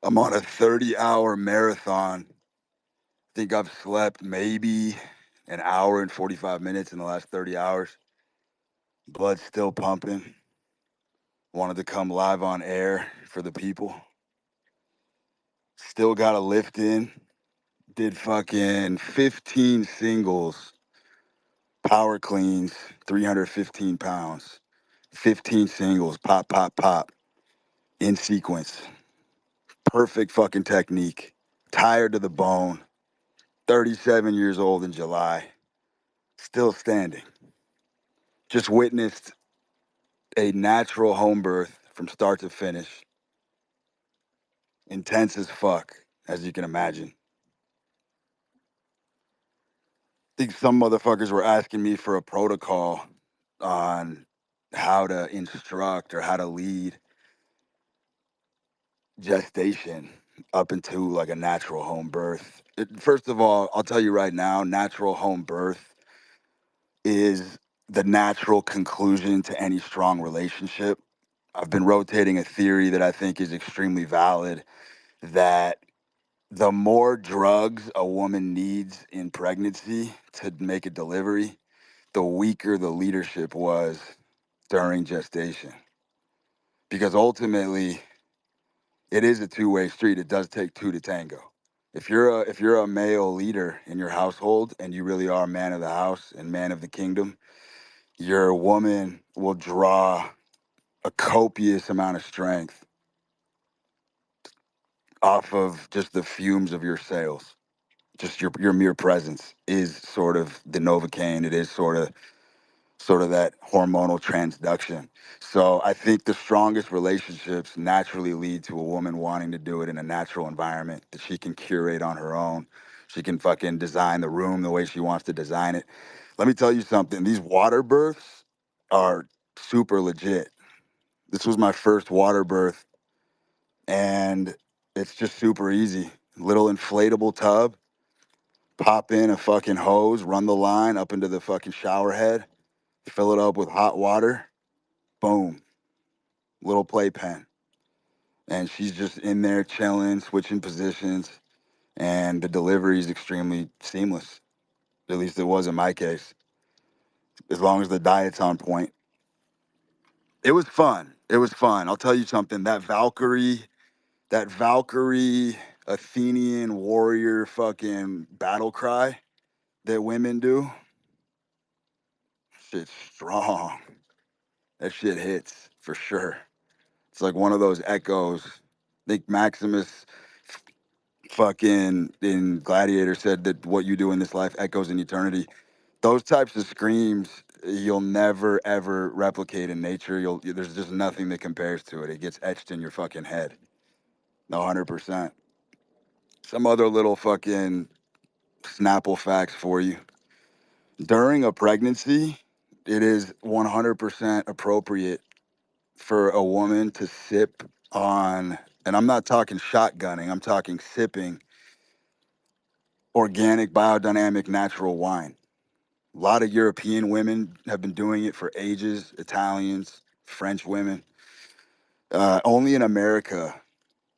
I'm on a 30-hour marathon. I think I've slept maybe an hour and 45 minutes in the last 30 hours. Blood's still pumping. Wanted to come live on air for the people. Still got a lift in. Did fucking 15 singles, power cleans, 315 pounds. 15 singles, pop, pop, pop, in sequence. Perfect fucking technique. Tired to the bone. 37 years old in July. Still standing. Just witnessed a natural home birth from start to finish. Intense as fuck, as you can imagine. I think some motherfuckers were asking me for a protocol on how to instruct or how to lead gestation up into like a natural home birth. First of all, I'll tell you right now, natural home birth is the natural conclusion to any strong relationship. I've been rotating a theory that I think is extremely valid, that the more drugs a woman needs in pregnancy to make a delivery, the weaker the leadership was during gestation. Because ultimately, it is a two-way street. It does take two to tango. If you're a male leader in your household and you really are man of the house and man of the kingdom, your woman will draw a copious amount of strength off of just the fumes of your sales. Just your mere presence is sort of the novocaine. It is sort of that hormonal transduction. So I think the strongest relationships naturally lead to a woman wanting to do it in a natural environment that she can curate on her own. She can fucking design the room the way she wants to design it. Let me tell you something. These water births are super legit. This was my first water birth, and it's just super easy. Little inflatable tub, pop in a fucking hose, run the line up into the fucking shower head, fill it up with hot water, boom, little playpen. And she's just in there chilling, switching positions, and the delivery is extremely seamless. At least it was in my case, as long as the diet's on point. It was fun. It was fun. I'll tell you something. That Valkyrie Athenian warrior fucking battle cry that women do, shit's strong. That shit hits for sure. It's like one of those echoes. I think Maximus fucking in Gladiator said that what you do in this life echoes in eternity. Those types of screams you'll never ever replicate in nature. There's just nothing that compares to it. It gets etched in your fucking head. 100%. Some other little fucking Snapple facts for you. During a pregnancy, it is 100% appropriate for a woman to sip on, and I'm not talking shotgunning, I'm talking sipping organic, biodynamic, natural wine. A lot of European women have been doing it for ages, Italians, French women. Only in America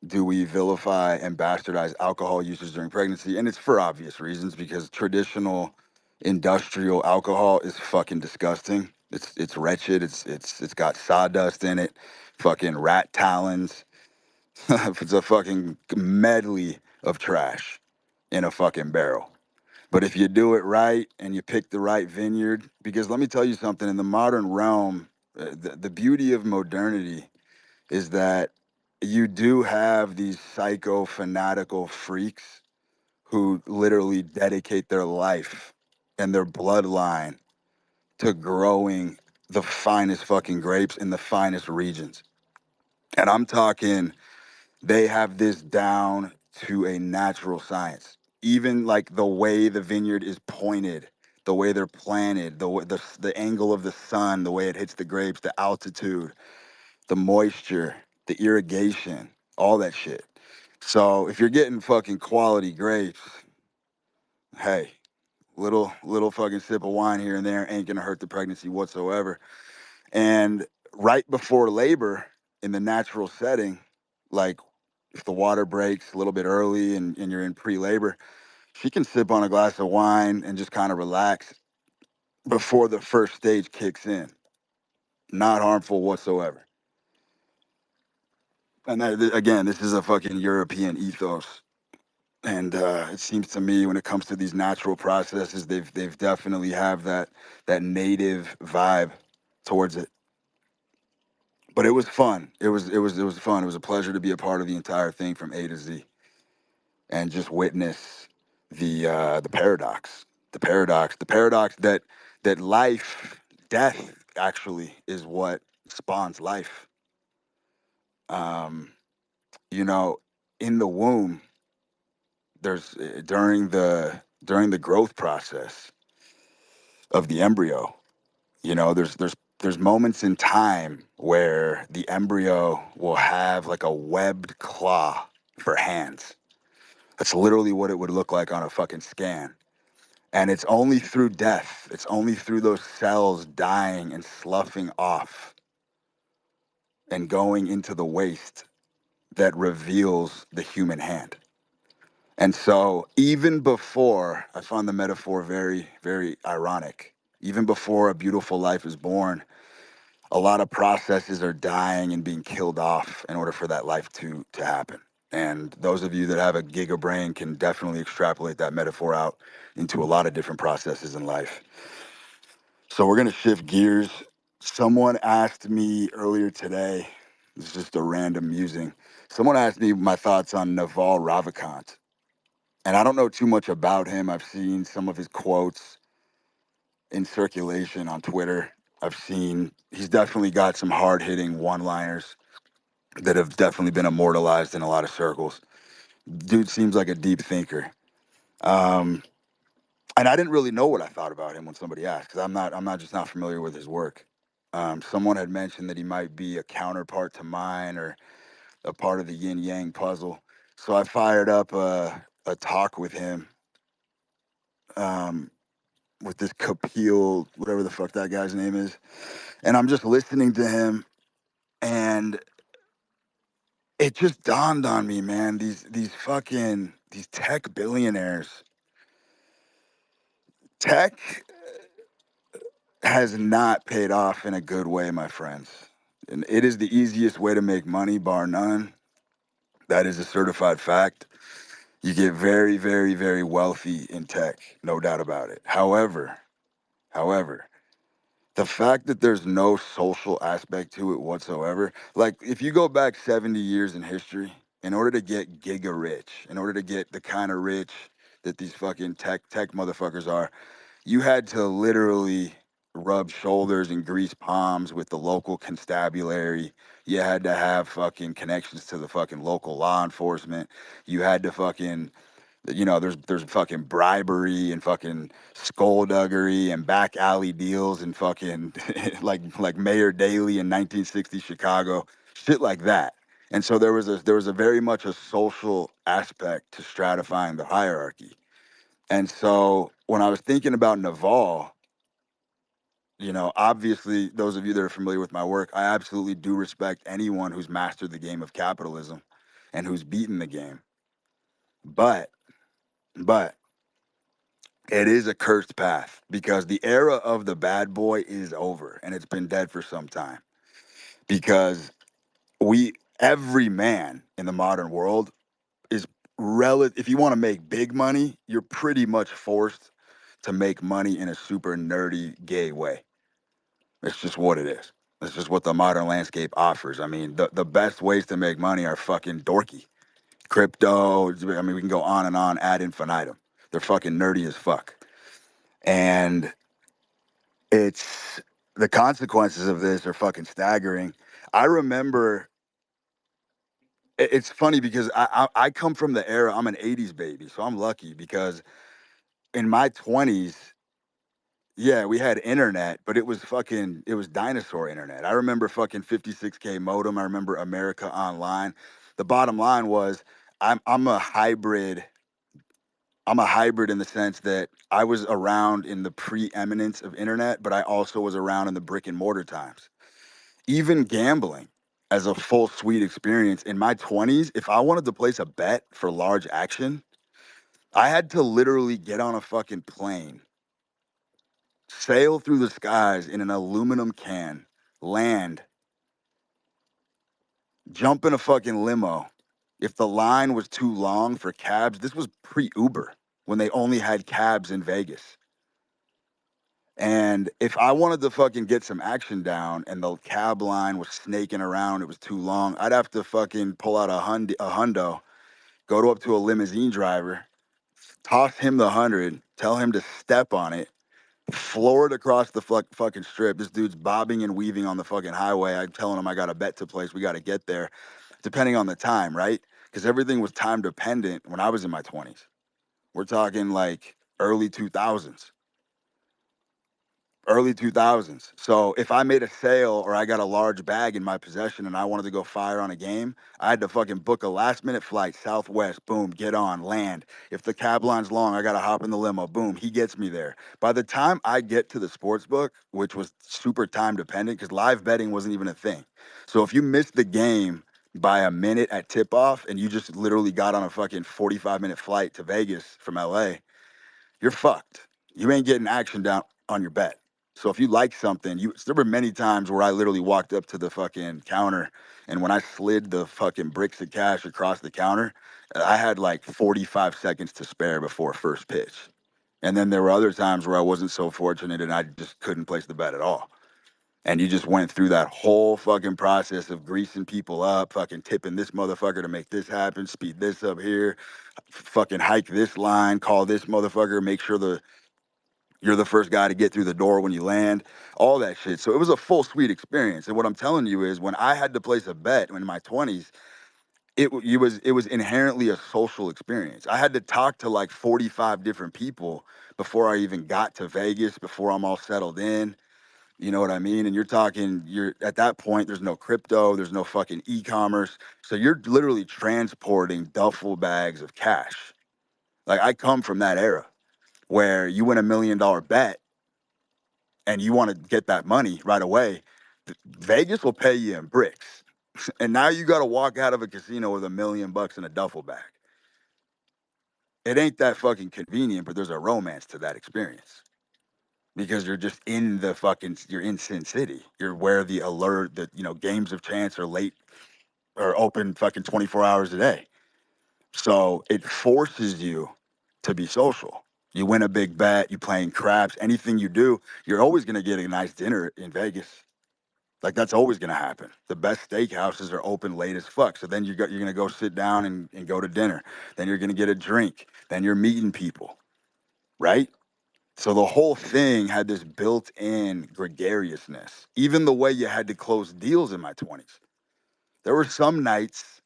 do we vilify and bastardize alcohol usage during pregnancy, and it's for obvious reasons because traditional industrial alcohol is fucking disgusting. It's wretched. It's got sawdust in it, fucking rat talons. It's a fucking medley of trash in a fucking barrel. But if you do it right and you pick the right vineyard, because let me tell you something, in the modern realm, the beauty of modernity is that you do have these psycho fanatical freaks who literally dedicate their life and their bloodline to growing the finest fucking grapes in the finest regions. And I'm talking, they have this down to a natural science. Even like the way the vineyard is pointed, the way they're planted, the angle of the sun, the way it hits the grapes, the altitude, the moisture, the irrigation, all that shit. So if you're getting fucking quality grapes, hey, little fucking sip of wine here and there ain't gonna hurt the pregnancy whatsoever. And right before labor in the natural setting, like if the water breaks a little bit early and you're in pre-labor, she can sip on a glass of wine and just kind of relax before the first stage kicks in. Not harmful whatsoever. And again, this is a fucking European ethos. And it seems to me when it comes to these natural processes, they've definitely have that native vibe towards it. But it was fun. It was fun. It was a pleasure to be a part of the entire thing from A to Z and just witness the paradox, the paradox that death actually is what spawns life. Um, you know, in the womb, during the growth process of the embryo, there's moments in time where the embryo will have like a webbed claw for hands. That's literally what it would look like on a fucking scan. And it's only through death, it's only through those cells dying and sloughing off and going into the waste that reveals the human hand. And so, even before, I found the metaphor very, very ironic. Even before a beautiful life is born, a lot of processes are dying and being killed off in order for that life to happen. And those of you that have a giga brain can definitely extrapolate that metaphor out into a lot of different processes in life. So we're gonna shift gears. Someone asked me earlier today, this is just a random musing. Someone asked me my thoughts on Naval Ravikant. And I don't know too much about him. I've seen some of his quotes in circulation on Twitter. I've seen he's definitely got some hard hitting one liners that have definitely been immortalized in a lot of circles. Dude seems like a deep thinker. Um, and I didn't really know what I thought about him when somebody asked, because I'm not just not familiar with his work. Someone had mentioned that he might be a counterpart to mine or a part of the yin yang puzzle. So I fired up a talk with him, um, with this Kapil, whatever the fuck that guy's name is. And I'm just listening to him, and it just dawned on me, man, these tech billionaires. Tech has not paid off in a good way, my friends. And it is the easiest way to make money, bar none. That is a certified fact. You get very, very, very wealthy in tech, no doubt about it. However, the fact that there's no social aspect to it whatsoever, like if you go back 70 years in history, in order to get giga rich, in order to get the kind of rich that these fucking tech motherfuckers are, you had to literally rub shoulders and grease palms with the local constabulary. You had to have fucking connections to the fucking local law enforcement. You had to fucking, there's fucking bribery and fucking skullduggery and back alley deals and fucking like Mayor Daley in 1960 Chicago, shit like that. And so there was a very much a social aspect to stratifying the hierarchy. And so when I was thinking about Naval, obviously those of you that are familiar with my work, I absolutely do respect anyone who's mastered the game of capitalism and who's beaten the game. But but it is a cursed path because the era of the bad boy is over and it's been dead for some time. Because every man in the modern world is if you want to make big money, you're pretty much forced to make money in a super nerdy gay way. It's just what it is. It's just what the modern landscape offers. I mean, the best ways to make money are fucking dorky. Crypto, I mean, we can go on and on ad infinitum. They're fucking nerdy as fuck. And it's the consequences of this are fucking staggering. I remember it's funny because I come from the era, I'm an 80s baby, so I'm lucky because in my 20s, yeah, we had internet, but it was dinosaur internet. I remember fucking 56K modem. I remember America Online. The bottom line was I'm a hybrid. I'm a hybrid in the sense that I was around in the preeminence of internet, but I also was around in the brick and mortar times. Even gambling. as a full suite experience. In my 20s, if I wanted to place a bet for large action, I had to literally get on a fucking plane, sail through the skies in an aluminum can, land, jump in a fucking limo. If the line was too long for cabs, this was pre-Uber when they only had cabs in Vegas. And if I wanted to fucking get some action down and the cab line was snaking around, it was too long, I'd have to fucking pull out a hundo, up to a limousine driver, toss him the 100, tell him to step on it, floor it across the fucking strip. This dude's bobbing and weaving on the fucking highway. I'm telling him I got a bet to place. We got to get there, depending on the time, right? Because everything was time dependent when I was in my 20s. We're talking like early 2000s. So if I made a sale or I got a large bag in my possession and I wanted to go fire on a game, I had to fucking book a last minute flight, Southwest, boom, get on, land. If the cab line's long, I got to hop in the limo, boom, he gets me there. By the time I get to the sports book, which was super time dependent because live betting wasn't even a thing. So if you missed the game by a minute at tip off and you just literally got on a fucking 45-minute flight to Vegas from LA, you're fucked. You ain't getting action down on your bet. So if you like something, there were many times where I literally walked up to the fucking counter, and when I slid the fucking bricks of cash across the counter, I had like 45 seconds to spare before first pitch. And then there were other times where I wasn't so fortunate and I just couldn't place the bet at all. And you just went through that whole fucking process of greasing people up, fucking tipping this motherfucker to make this happen, speed this up here, fucking hike this line, call this motherfucker, make sure you're the first guy to get through the door when you land, all that shit. So it was a full suite experience. And what I'm telling you is when I had to place a bet in my 20s, it was inherently a social experience. I had to talk to like 45 different people before I even got to Vegas, before I'm all settled in. You know what I mean? And you're at that point, there's no crypto, there's no fucking e-commerce. So you're literally transporting duffel bags of cash. Like I come from that era where you win $1 million bet and you want to get that money right away. Vegas will pay you in bricks. And now you got to walk out of a casino with $1 million in a duffel bag. It ain't that fucking convenient, but there's a romance to that experience because you're just you're in Sin City. You're where the alert that, games of chance are late or open fucking 24 hours a day. So it forces you to be social. You win a big bet, you playing craps, anything you do, you're always going to get a nice dinner in Vegas. Like that's always gonna happen. The best steakhouses are open late as fuck. So then you're gonna go sit down and go to dinner. Then you're gonna get a drink. Then you're meeting people, right? So the whole thing had this built-in gregariousness. Even the way you had to close deals in my 20s. There were some nights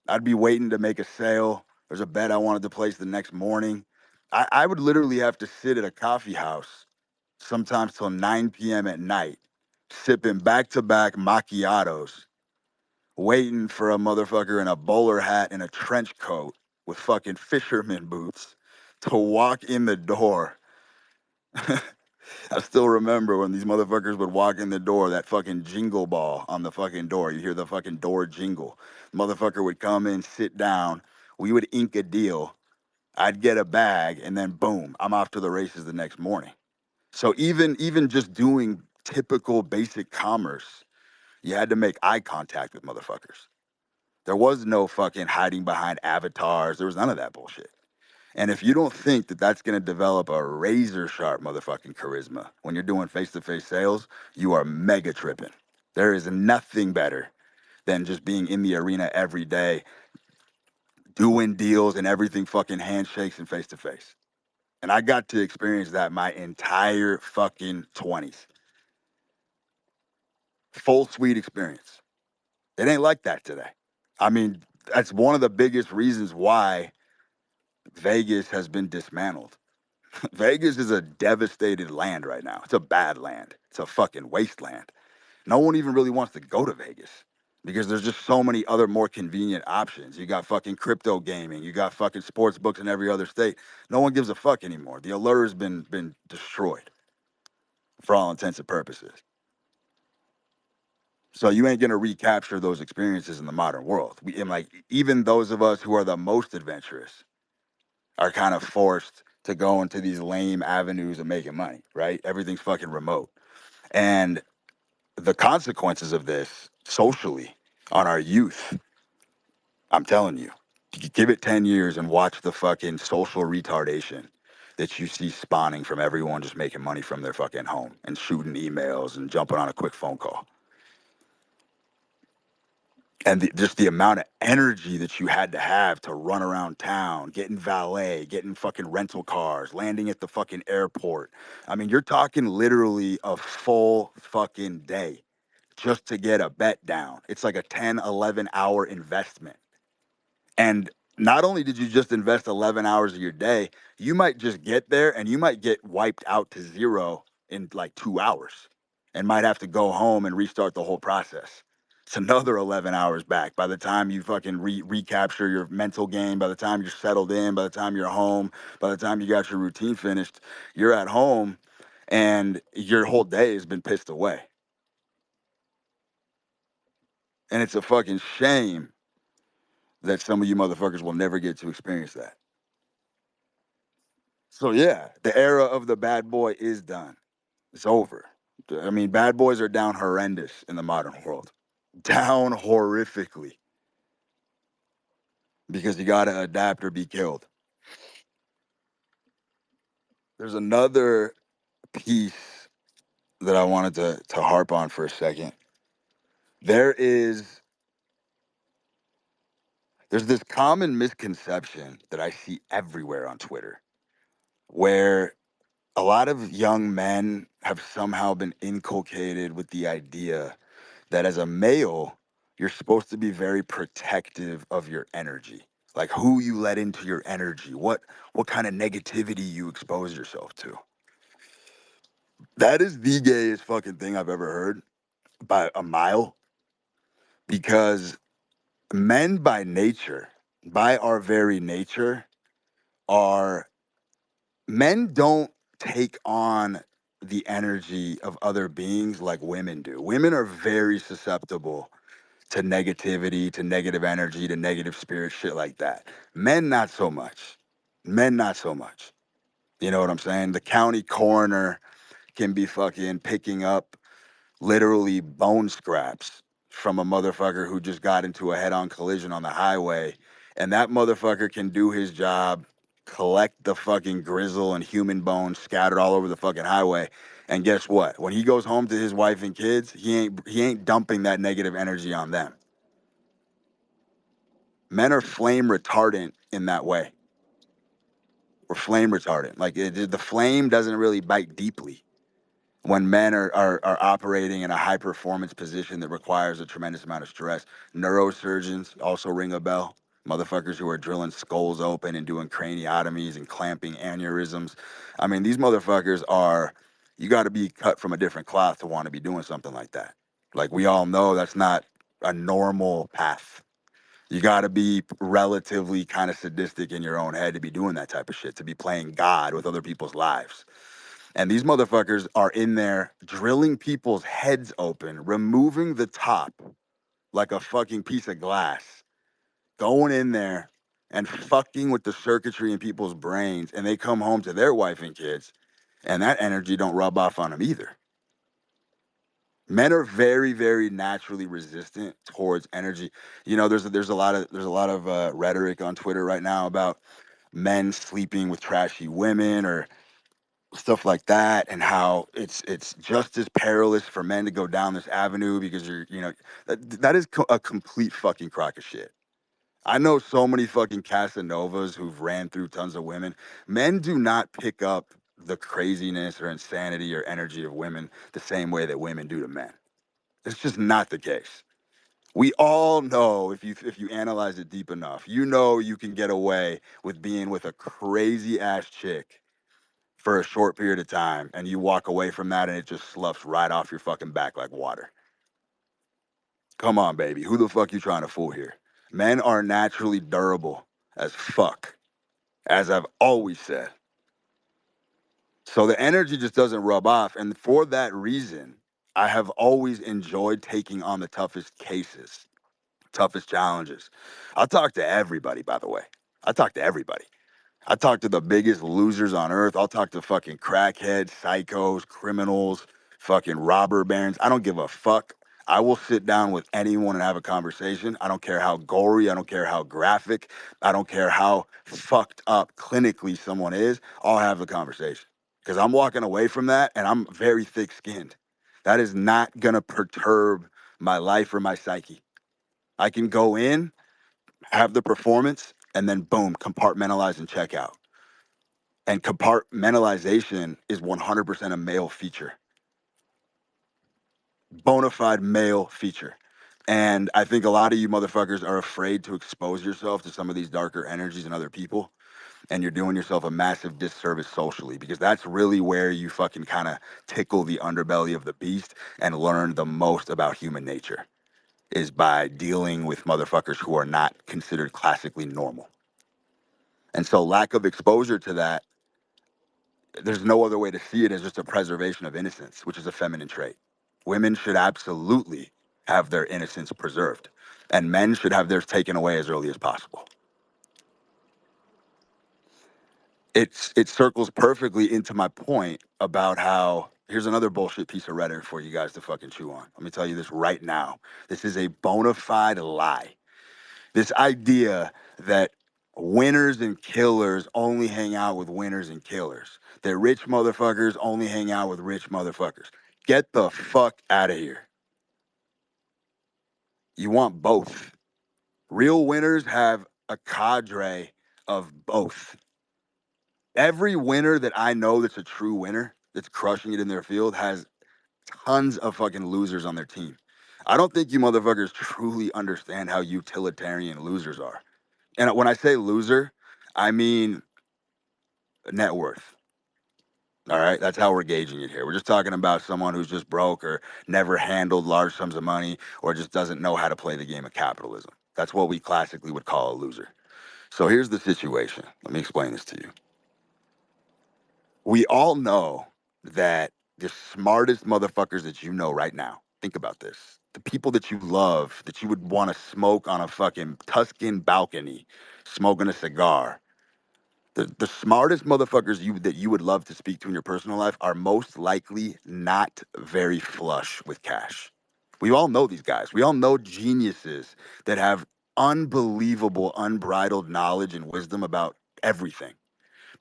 I'd be waiting to make a sale. There's a bet I wanted to place the next morning. I would literally have to sit at a coffee house sometimes till 9 p.m. at night, sipping back-to-back macchiatos, waiting for a motherfucker in a bowler hat and a trench coat with fucking fisherman boots to walk in the door. I still remember when these motherfuckers would walk in the door, that fucking jingle ball on the fucking door. You hear the fucking door jingle. Motherfucker would come in, sit down. We would ink a deal. I'd get a bag, and then boom, I'm off to the races the next morning. So even just doing typical basic commerce, you had to make eye contact with motherfuckers. There was no fucking hiding behind avatars. There was none of that bullshit. And if you don't think that that's going to develop a razor sharp motherfucking charisma when you're doing face to face sales, you are mega tripping. There is nothing better than just being in the arena every day, doing deals and everything fucking handshakes and face to face. And I got to experience that my entire fucking 20s. Full suite experience. It ain't like that today. I mean, that's one of the biggest reasons why Vegas has been dismantled. Vegas is a devastated land right now. It's a bad land. It's a fucking wasteland. No one even really wants to go to Vegas because there's just so many other more convenient options. You got fucking crypto gaming. You got fucking sports books in every other state. No one gives a fuck anymore. The allure has been destroyed for all intents and purposes. So you ain't gonna recapture those experiences in the modern world. And like even those of us who are the most adventurous are kind of forced to go into these lame avenues of making money, right? Everything's fucking remote. And the consequences of this socially on our youth, I'm telling you, give it 10 years and watch the fucking social retardation that you see spawning from everyone just making money from their fucking home and shooting emails and jumping on a quick phone call. And just the amount of energy that you had to have to run around town, getting valet, getting fucking rental cars, landing at the fucking airport. I mean, you're talking literally a full fucking day just to get a bet down. It's like a 10, 11-hour investment. And not only did you just invest 11 hours of your day, you might just get there and you might get wiped out to zero in like 2 hours and might have to go home and restart the whole process. It's another 11 hours back. By the time you fucking recapture your mental game, by the time you're settled in, by the time you're home, by the time you got your routine finished, you're at home and your whole day has been pissed away. And it's a fucking shame that some of you motherfuckers will never get to experience that. So yeah, the era of the bad boy is done. It's over. I mean, bad boys are down horrendous in the modern world. Down horrifically. Because you gotta adapt or be killed. There's another piece that I wanted to harp on for a second. There's this common misconception that I see everywhere on Twitter where a lot of young men have somehow been inculcated with the idea that as a male, you're supposed to be very protective of your energy. Like who you let into your energy, what kind of negativity you expose yourself to. That is the gayest fucking thing I've ever heard by a mile because men by nature, by our very nature, are men don't take on the energy of other beings like women do. Women are very susceptible to negativity, to negative energy, to negative spirit, shit like that. Men, not so much. Men, not so much. You know what I'm saying? The county coroner can be fucking picking up literally bone scraps from a motherfucker who just got into a head-on collision on the highway, and that motherfucker can do his job, collect the fucking grizzle and human bones scattered all over the fucking highway. And guess what? When he goes home to his wife and kids, he ain't dumping that negative energy on them. Men are flame retardant in that way. We're flame retardant. Like the flame doesn't really bite deeply when men are operating in a high performance position that requires a tremendous amount of stress. Neurosurgeons also ring a bell. Motherfuckers who are drilling skulls open and doing craniotomies and clamping aneurysms. I mean, these motherfuckers are, you got to be cut from a different cloth to want to be doing something like that. Like we all know that's not a normal path. You got to be relatively kind of sadistic in your own head to be doing that type of shit, to be playing God with other people's lives. And these motherfuckers are in there drilling people's heads open, removing the top like a fucking piece of glass, going in there and fucking with the circuitry in people's brains. And they come home to their wife and kids, and that energy don't rub off on them either. Men are very, very naturally resistant towards energy. You know, there's a lot of rhetoric on Twitter right now about men sleeping with trashy women or stuff like that, and how it's just as perilous for men to go down this avenue because that is a complete fucking crock of shit. I know so many fucking Casanovas who've ran through tons of women. Men do not pick up the craziness or insanity or energy of women the same way that women do to men. It's just not the case. We all know if you analyze it deep enough, you know you can get away with being with a crazy ass chick for a short period of time, and you walk away from that and it just sloughs right off your fucking back like water. Come on, baby. Who the fuck you trying to fool here? Men are naturally durable as fuck, as I've always said. So the energy just doesn't rub off. And for that reason, I have always enjoyed taking on the toughest cases, toughest challenges. I talk to everybody, by the way. I talk to everybody. I talk to the biggest losers on earth. I'll talk to fucking crackheads, psychos, criminals, fucking robber barons. I don't give a fuck. I will sit down with anyone and have a conversation. I don't care how gory, I don't care how graphic, I don't care how fucked up clinically someone is. I'll have the conversation because I'm walking away from that and I'm very thick skinned. That is not going to perturb my life or my psyche. I can go in, have the performance, and then boom, compartmentalize and check out. And compartmentalization is 100% a male feature, bona fide male feature. And I think a lot of you motherfuckers are afraid to expose yourself to some of these darker energies in other people. And you're doing yourself a massive disservice socially because that's really where you fucking kind of tickle the underbelly of the beast and learn the most about human nature is by dealing with motherfuckers who are not considered classically normal. And so lack of exposure to that, there's no other way to see it as just a preservation of innocence, which is a feminine trait. Women should absolutely have their innocence preserved, and men should have theirs taken away as early as possible. It circles perfectly into my point about how here's another bullshit piece of rhetoric for you guys to fucking chew on. Let me tell you this right now. This is a bona fide lie. This idea that winners and killers only hang out with winners and killers, that rich motherfuckers only hang out with rich motherfuckers. Get the fuck out of here. You want both. Real winners have a cadre of both. Every winner that I know that's a true winner, that's crushing it in their field, has tons of fucking losers on their team. I don't think you motherfuckers truly understand how utilitarian losers are. And when I say loser, I mean net worth. All right. That's how we're gauging it here. We're just talking about someone who's just broke or never handled large sums of money or just doesn't know how to play the game of capitalism. That's what we classically would call a loser. So here's the situation. Let me explain this to you. We all know that the smartest motherfuckers that you know right now, think about this. The people that you love, that you would want to smoke on a fucking Tuscan balcony, smoking a cigar, the smartest motherfuckers that you would love to speak to in your personal life are most likely not very flush with cash. We all know these guys. We all know geniuses that have unbelievable, unbridled knowledge and wisdom about everything.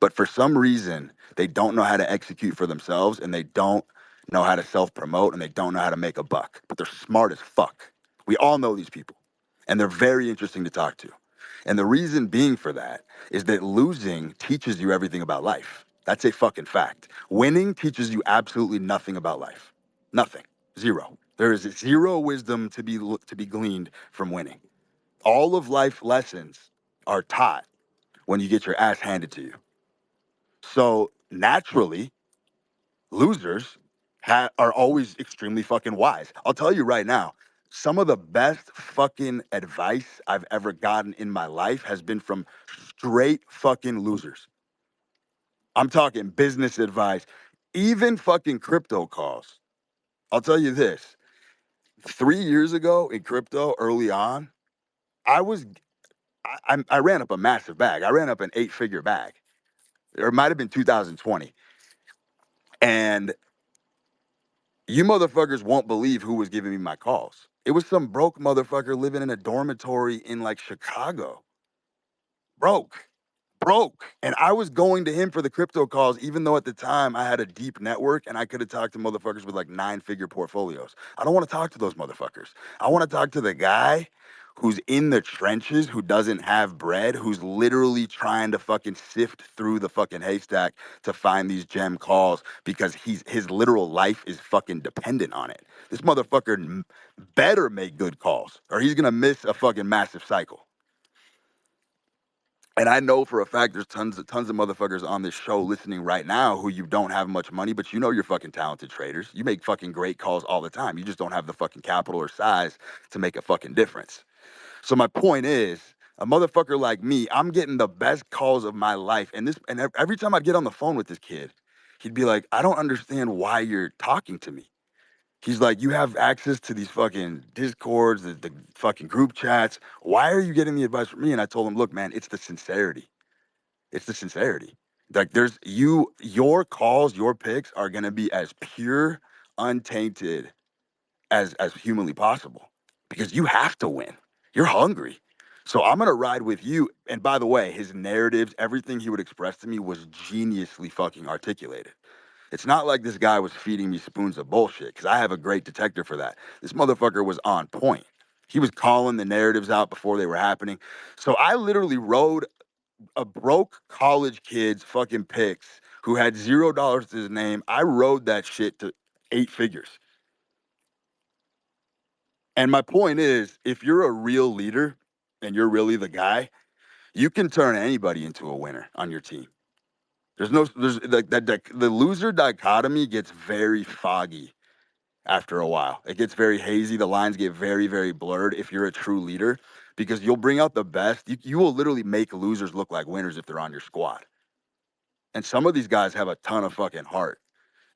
But for some reason, they don't know how to execute for themselves and they don't know how to self promote and they don't know how to make a buck. But they're smart as fuck. We all know these people and they're very interesting to talk to. And the reason being for that is that losing teaches you everything about life. That's a fucking fact. Winning teaches you absolutely nothing about life. Nothing. Zero. There is zero wisdom to be gleaned from winning. All of life lessons are taught when you get your ass handed to you. So naturally, losers are always extremely fucking wise. I'll tell you right now, some of the best fucking advice I've ever gotten in my life has been from straight fucking losers. I'm talking business advice, even fucking crypto calls. I'll tell you this 3 years ago in crypto, early on, I was, I ran up a massive bag. I ran up an 8-figure bag. Or it might have been 2020. And you motherfuckers won't believe who was giving me my calls. It was some broke motherfucker living in a dormitory in like Chicago. Broke. Broke. And I was going to him for the crypto calls, even though at the time I had a deep network and I could have talked to motherfuckers with like 9-figure portfolios. I don't want to talk to those motherfuckers. I want to talk to the guy who's in the trenches, who doesn't have bread, who's literally trying to fucking sift through the fucking haystack to find these gem calls because his literal life is fucking dependent on it. This motherfucker better make good calls or he's gonna miss a fucking massive cycle. And I know for a fact there's tons of motherfuckers on this show listening right now who you don't have much money, but you know you're fucking talented traders. You make fucking great calls all the time. You just don't have the fucking capital or size to make a fucking difference. So my point is, a motherfucker like me, I'm getting the best calls of my life. And every time I'd get on the phone with this kid, he'd be like, I don't understand why you're talking to me. He's like, you have access to these fucking discords, the fucking group chats. Why are you getting the advice from me? And I told him, look, man, it's the sincerity. It's the sincerity. Like your calls, your picks are gonna be as pure, untainted as humanly possible because you have to win. You're hungry. So I'm gonna ride with you. And by the way, his narratives, everything he would express to me was geniusly fucking articulated. It's not like this guy was feeding me spoons of bullshit because I have a great detector for that. This motherfucker was on point. He was calling the narratives out before they were happening. So I literally rode a broke college kid's fucking picks who had $0 to his name. I rode that shit to 8 figures. And my point is, if you're a real leader and you're really the guy, you can turn anybody into a winner on your team. There's like the loser dichotomy gets very foggy after a while. It gets very hazy. The lines get very, very blurred if you're a true leader because you'll bring out the best. You will literally make losers look like winners if they're on your squad. And some of these guys have a ton of fucking heart.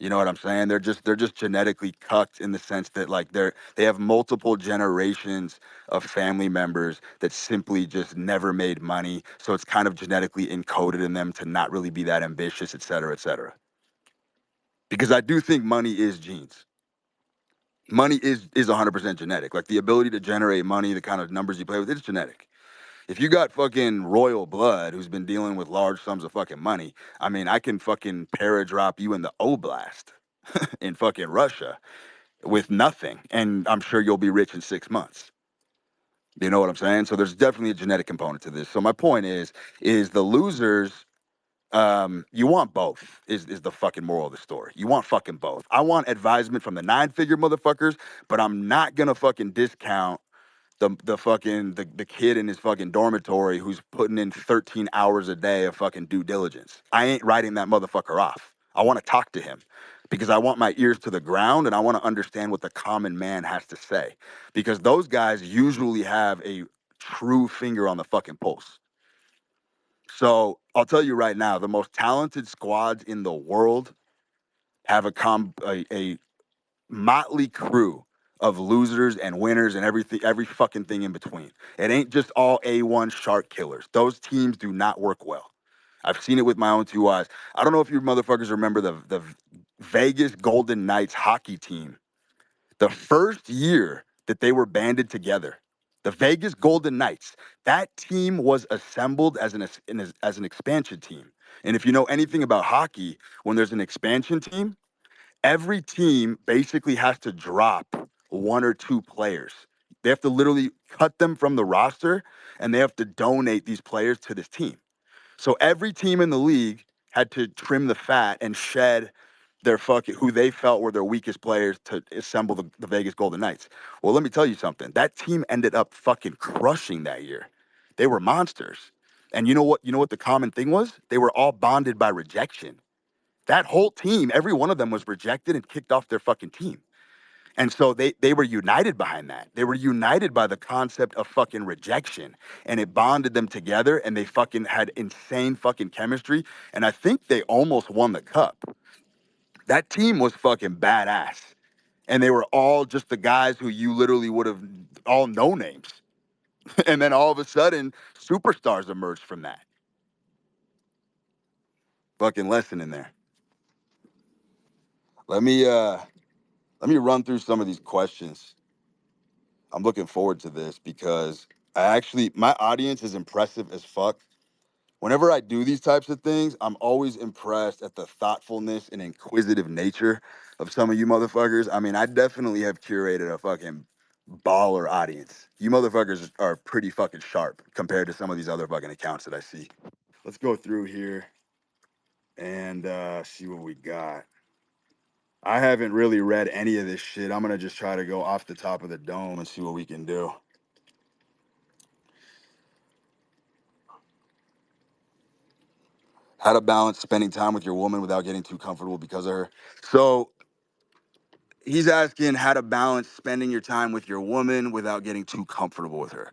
You know what I'm saying? They're just genetically cucked in the sense that like they have multiple generations of family members that simply just never made money. So it's kind of genetically encoded in them to not really be that ambitious, et cetera, et cetera. Because I do think money is genes. Money is 100% genetic. Like the ability to generate money, the kind of numbers you play with, it's genetic. If you got fucking royal blood who's been dealing with large sums of fucking money, I mean, I can fucking paradrop you in the Oblast in fucking Russia with nothing, and I'm sure you'll be rich in 6 months. You know what I'm saying? So there's definitely a genetic component to this. So my point is the losers. You want both is the fucking moral of the story. You want fucking both. I want advisement from the 9 figure motherfuckers, but I'm not gonna fucking discount the kid in his fucking dormitory who's putting in 13 hours a day of fucking due diligence. I ain't writing that motherfucker off. I want to talk to him because I want my ears to the ground and I want to understand what the common man has to say because those guys usually have a true finger on the fucking pulse. So I'll tell you right now, the most talented squads in the world have a motley crew of losers and winners and everything, every fucking thing in between. It ain't just all A1 shark killers. Those teams do not work well. I've seen it with my own 2 eyes. I don't know if you motherfuckers remember the Vegas Golden Knights hockey team. The first year that they were banded together, the Vegas Golden Knights, that team was assembled as an expansion team. And if you know anything about hockey, when there's an expansion team, every team basically has to drop 1 or 2 players. They have to literally cut them from the roster and they have to donate these players to this team. So every team in the league had to trim the fat and shed their fucking who they felt were their weakest players to assemble the Vegas Golden Knights. Well, let me tell you something. That team ended up fucking crushing that year. They were monsters. And you know what? You know what the common thing was? They were all bonded by rejection. That whole team, every one of them was rejected and kicked off their fucking team. And so they were united behind that. They were united by the concept of fucking rejection. And it bonded them together and they fucking had insane fucking chemistry. And I think they almost won the cup. That team was fucking badass. And they were all just the guys who you literally would have all no names. And then all of a sudden, superstars emerged from that. Fucking lesson in there. Let me let me run through some of these questions. I'm looking forward to this because my audience is impressive as fuck. Whenever I do these types of things, I'm always impressed at the thoughtfulness and inquisitive nature of some of you motherfuckers. I mean, I definitely have curated a fucking baller audience. You motherfuckers are pretty fucking sharp compared to some of these other fucking accounts that I see. Let's go through here and see what we got. I haven't really read any of this shit. I'm gonna just try to go off the top of the dome and see what we can do. How to balance spending time with your woman without getting too comfortable because of her. So he's asking how to balance spending your time with your woman without getting too comfortable with her.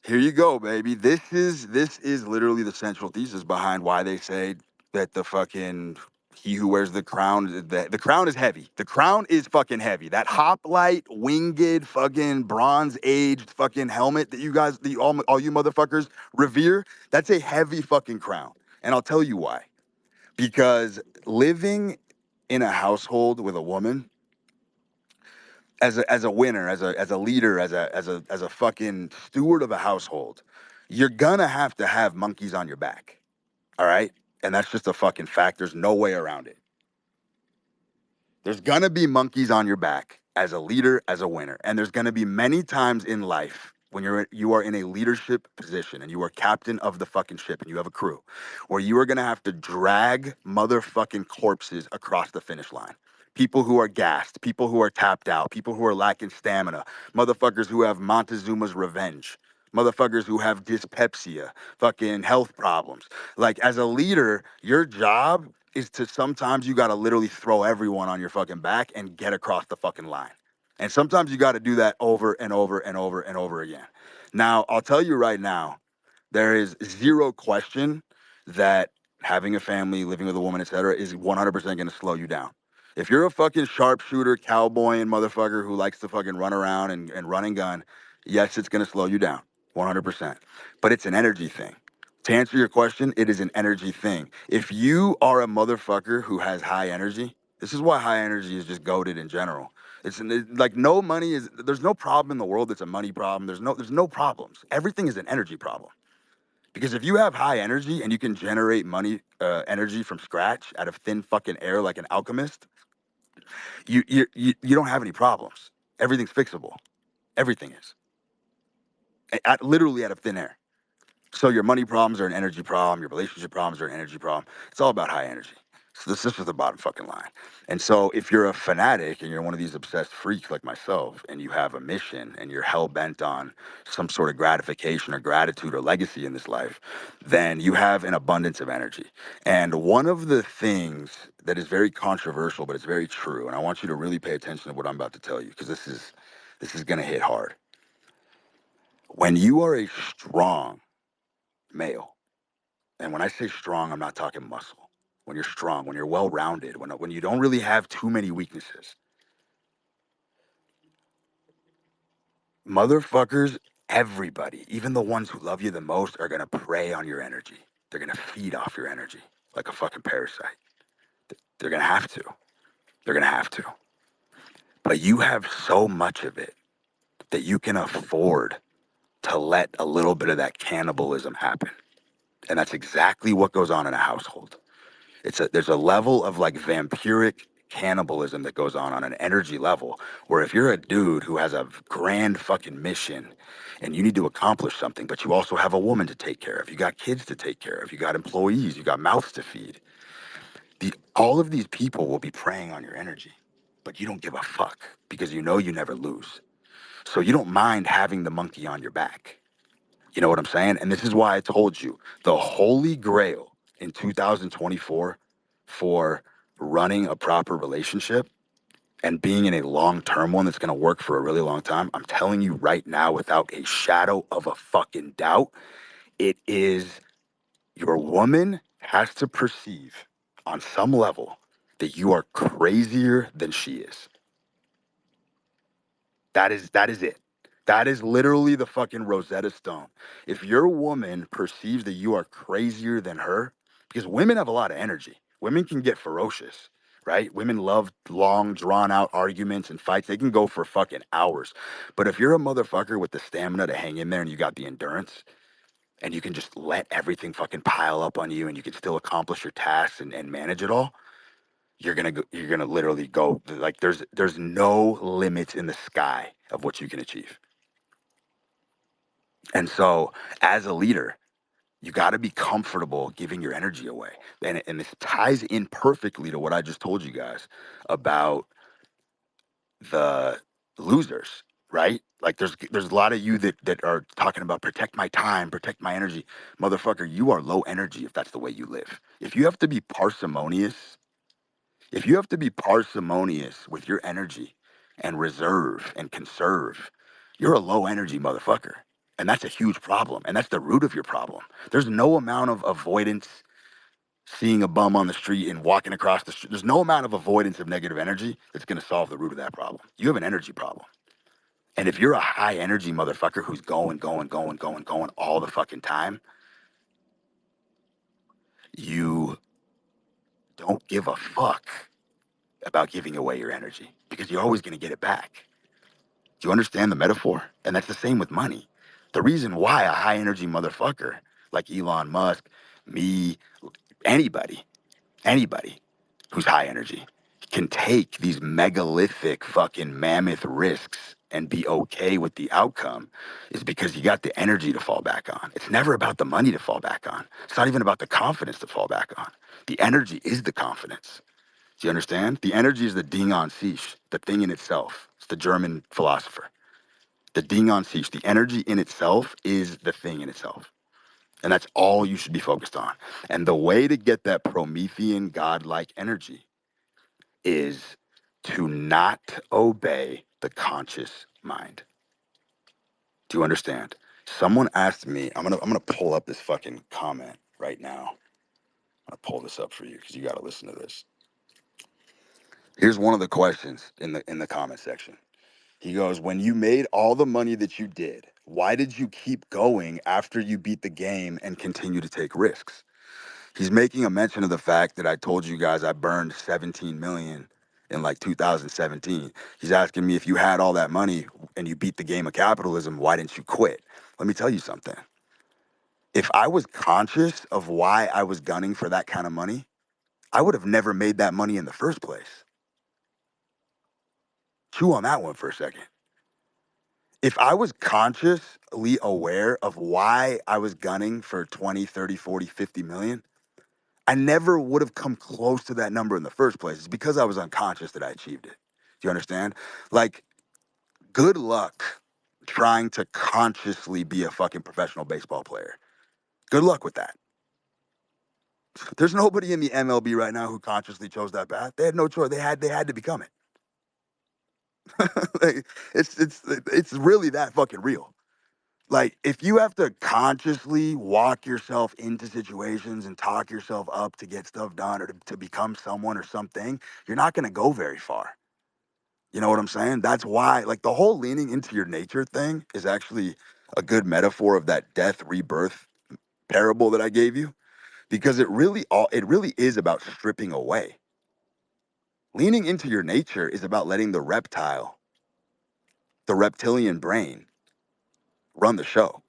Here you go, baby. This is literally the central thesis behind why they say that the fucking He who wears the crown, the crown is heavy. The crown is fucking heavy. That hoplite winged fucking bronze aged fucking helmet that you guys, all you motherfuckers revere, that's a heavy fucking crown. And I'll tell you why. Because living in a household with a woman, as a winner, as a leader, as a fucking steward of a household, you're gonna have to have monkeys on your back. All right? And that's just a fucking fact. There's no way around it. There's gonna be monkeys on your back as a leader, as a winner. And there's gonna be many times in life when you are in a leadership position and you are captain of the fucking ship and you have a crew, where you are gonna have to drag motherfucking corpses across the finish line. People who are gassed, people who are tapped out, people who are lacking stamina, motherfuckers who have Montezuma's revenge, motherfuckers who have dyspepsia, fucking health problems. Like, as a leader, your job is to sometimes you got to literally throw everyone on your fucking back and get across the fucking line. And sometimes you got to do that over and over and over and over again. Now, I'll tell you right now, there is zero question that having a family, living with a woman, etc., is 100% going to slow you down. If you're a fucking sharpshooter, cowboy, and motherfucker who likes to fucking run around and run and gun, yes, it's going to slow you down, 100%. But it's an energy thing. To answer your question, it is an energy thing. If you are a motherfucker who has high energy, this is why high energy is just goated in general. Like, no money is, there's no problem in the world that's a money problem. There's no problems. Everything is an energy problem. Because if you have high energy and you can generate money, energy from scratch out of thin fucking air like an alchemist, you don't have any problems. Everything's fixable. Everything is. Literally out of thin air. So your money problems are an energy problem. Your relationship problems are an energy problem. It's all about high energy. So this is the bottom fucking line. And so if you're a fanatic and you're one of these obsessed freaks like myself, and you have a mission and you're hell bent on some sort of gratification or gratitude or legacy in this life, then you have an abundance of energy. And one of the things that is very controversial, but it's very true, and I want you to really pay attention to what I'm about to tell you, because this is gonna hit hard. When you are a strong male, and when I say strong, I'm not talking muscle. When you're strong, when you're well-rounded, when you don't really have too many weaknesses, motherfuckers, everybody, even the ones who love you the most, are gonna prey on your energy. They're gonna feed off your energy like a fucking parasite. They're gonna have to. They're gonna have to. But you have so much of it that you can afford to let a little bit of that cannibalism happen. And that's exactly what goes on in a household. There's a level of like vampiric cannibalism that goes on an energy level, where if you're a dude who has a grand fucking mission and you need to accomplish something, but you also have a woman to take care of, you got kids to take care of, you got employees, you got mouths to feed, all of these people will be preying on your energy, but you don't give a fuck because you know you never lose. So you don't mind having the monkey on your back. You know what I'm saying? And this is why I told you the holy grail in 2024 for running a proper relationship and being in a long-term one that's going to work for a really long time. I'm telling you right now, without a shadow of a fucking doubt, it is your woman has to perceive on some level that you are crazier than she is. That is it. That is literally the fucking Rosetta Stone. If your woman perceives that you are crazier than her, because women have a lot of energy. Women can get ferocious, right? Women love long, drawn out arguments and fights. They can go for fucking hours. But if you're a motherfucker with the stamina to hang in there and you got the endurance and you can just let everything fucking pile up on you and you can still accomplish your tasks and manage it all, you're gonna literally go, like, there's no limits in the sky of what you can achieve. And so as a leader, you got to be comfortable giving your energy away. And this ties in perfectly to what I just told you guys about the losers, right? Like, there's a lot of you that are talking about protect my time, protect my energy. Motherfucker, you are low energy if that's the way you live. If you have to be parsimonious with your energy and reserve and conserve, you're a low energy motherfucker. And that's a huge problem. And that's the root of your problem. There's no amount of avoidance seeing a bum on the street and walking across the street. There's no amount of avoidance of negative energy that's going to solve the root of that problem. You have an energy problem. And if you're a high energy motherfucker who's going all the fucking time, you don't give a fuck about giving away your energy because you're always going to get it back. Do you understand the metaphor? And that's the same with money. The reason why a high energy motherfucker like Elon Musk, me, anybody, anybody who's high energy can take these megalithic fucking mammoth risks and be okay with the outcome is because you got the energy to fall back on. It's never about the money to fall back on. It's not even about the confidence to fall back on. The energy is the confidence. Do you understand? The energy is the Ding an sich, the thing in itself. It's the German philosopher. The Ding an sich, the energy in itself is the thing in itself. And that's all you should be focused on. And the way to get that Promethean godlike energy is to not obey the conscious mind. Do you understand? Someone asked me, I'm gonna pull up this fucking comment right now. I'm gonna pull this up for you because you gotta listen to this. Here's one of the questions in the comment section. He goes, when you made all the money that you did, why did you keep going after you beat the game and continue to take risks? He's making a mention of the fact that I told you guys I burned 17 million in like 2017. He's asking me, if you had all that money and you beat the game of capitalism, why didn't you quit? Let me tell you something. If I was conscious of why I was gunning for that kind of money, I would have never made that money in the first place. Chew on that one for a second. If I was consciously aware of why I was gunning for 20, 30, 40, 50 million, I never would have come close to that number in the first place. It's because I was unconscious that I achieved it. Do you understand? Like, good luck trying to consciously be a fucking professional baseball player. Good luck with that. There's nobody in the MLB right now who consciously chose that path. They had no choice. They had to become it. Like, it's really that fucking real. Like, if you have to consciously walk yourself into situations and talk yourself up to get stuff done or to become someone or something, you're not going to go very far. You know what I'm saying? That's why, like, the whole leaning into your nature thing is actually a good metaphor of that death rebirth parable that I gave you, because it really is about stripping away. Leaning into your nature is about letting the reptilian brain run the show,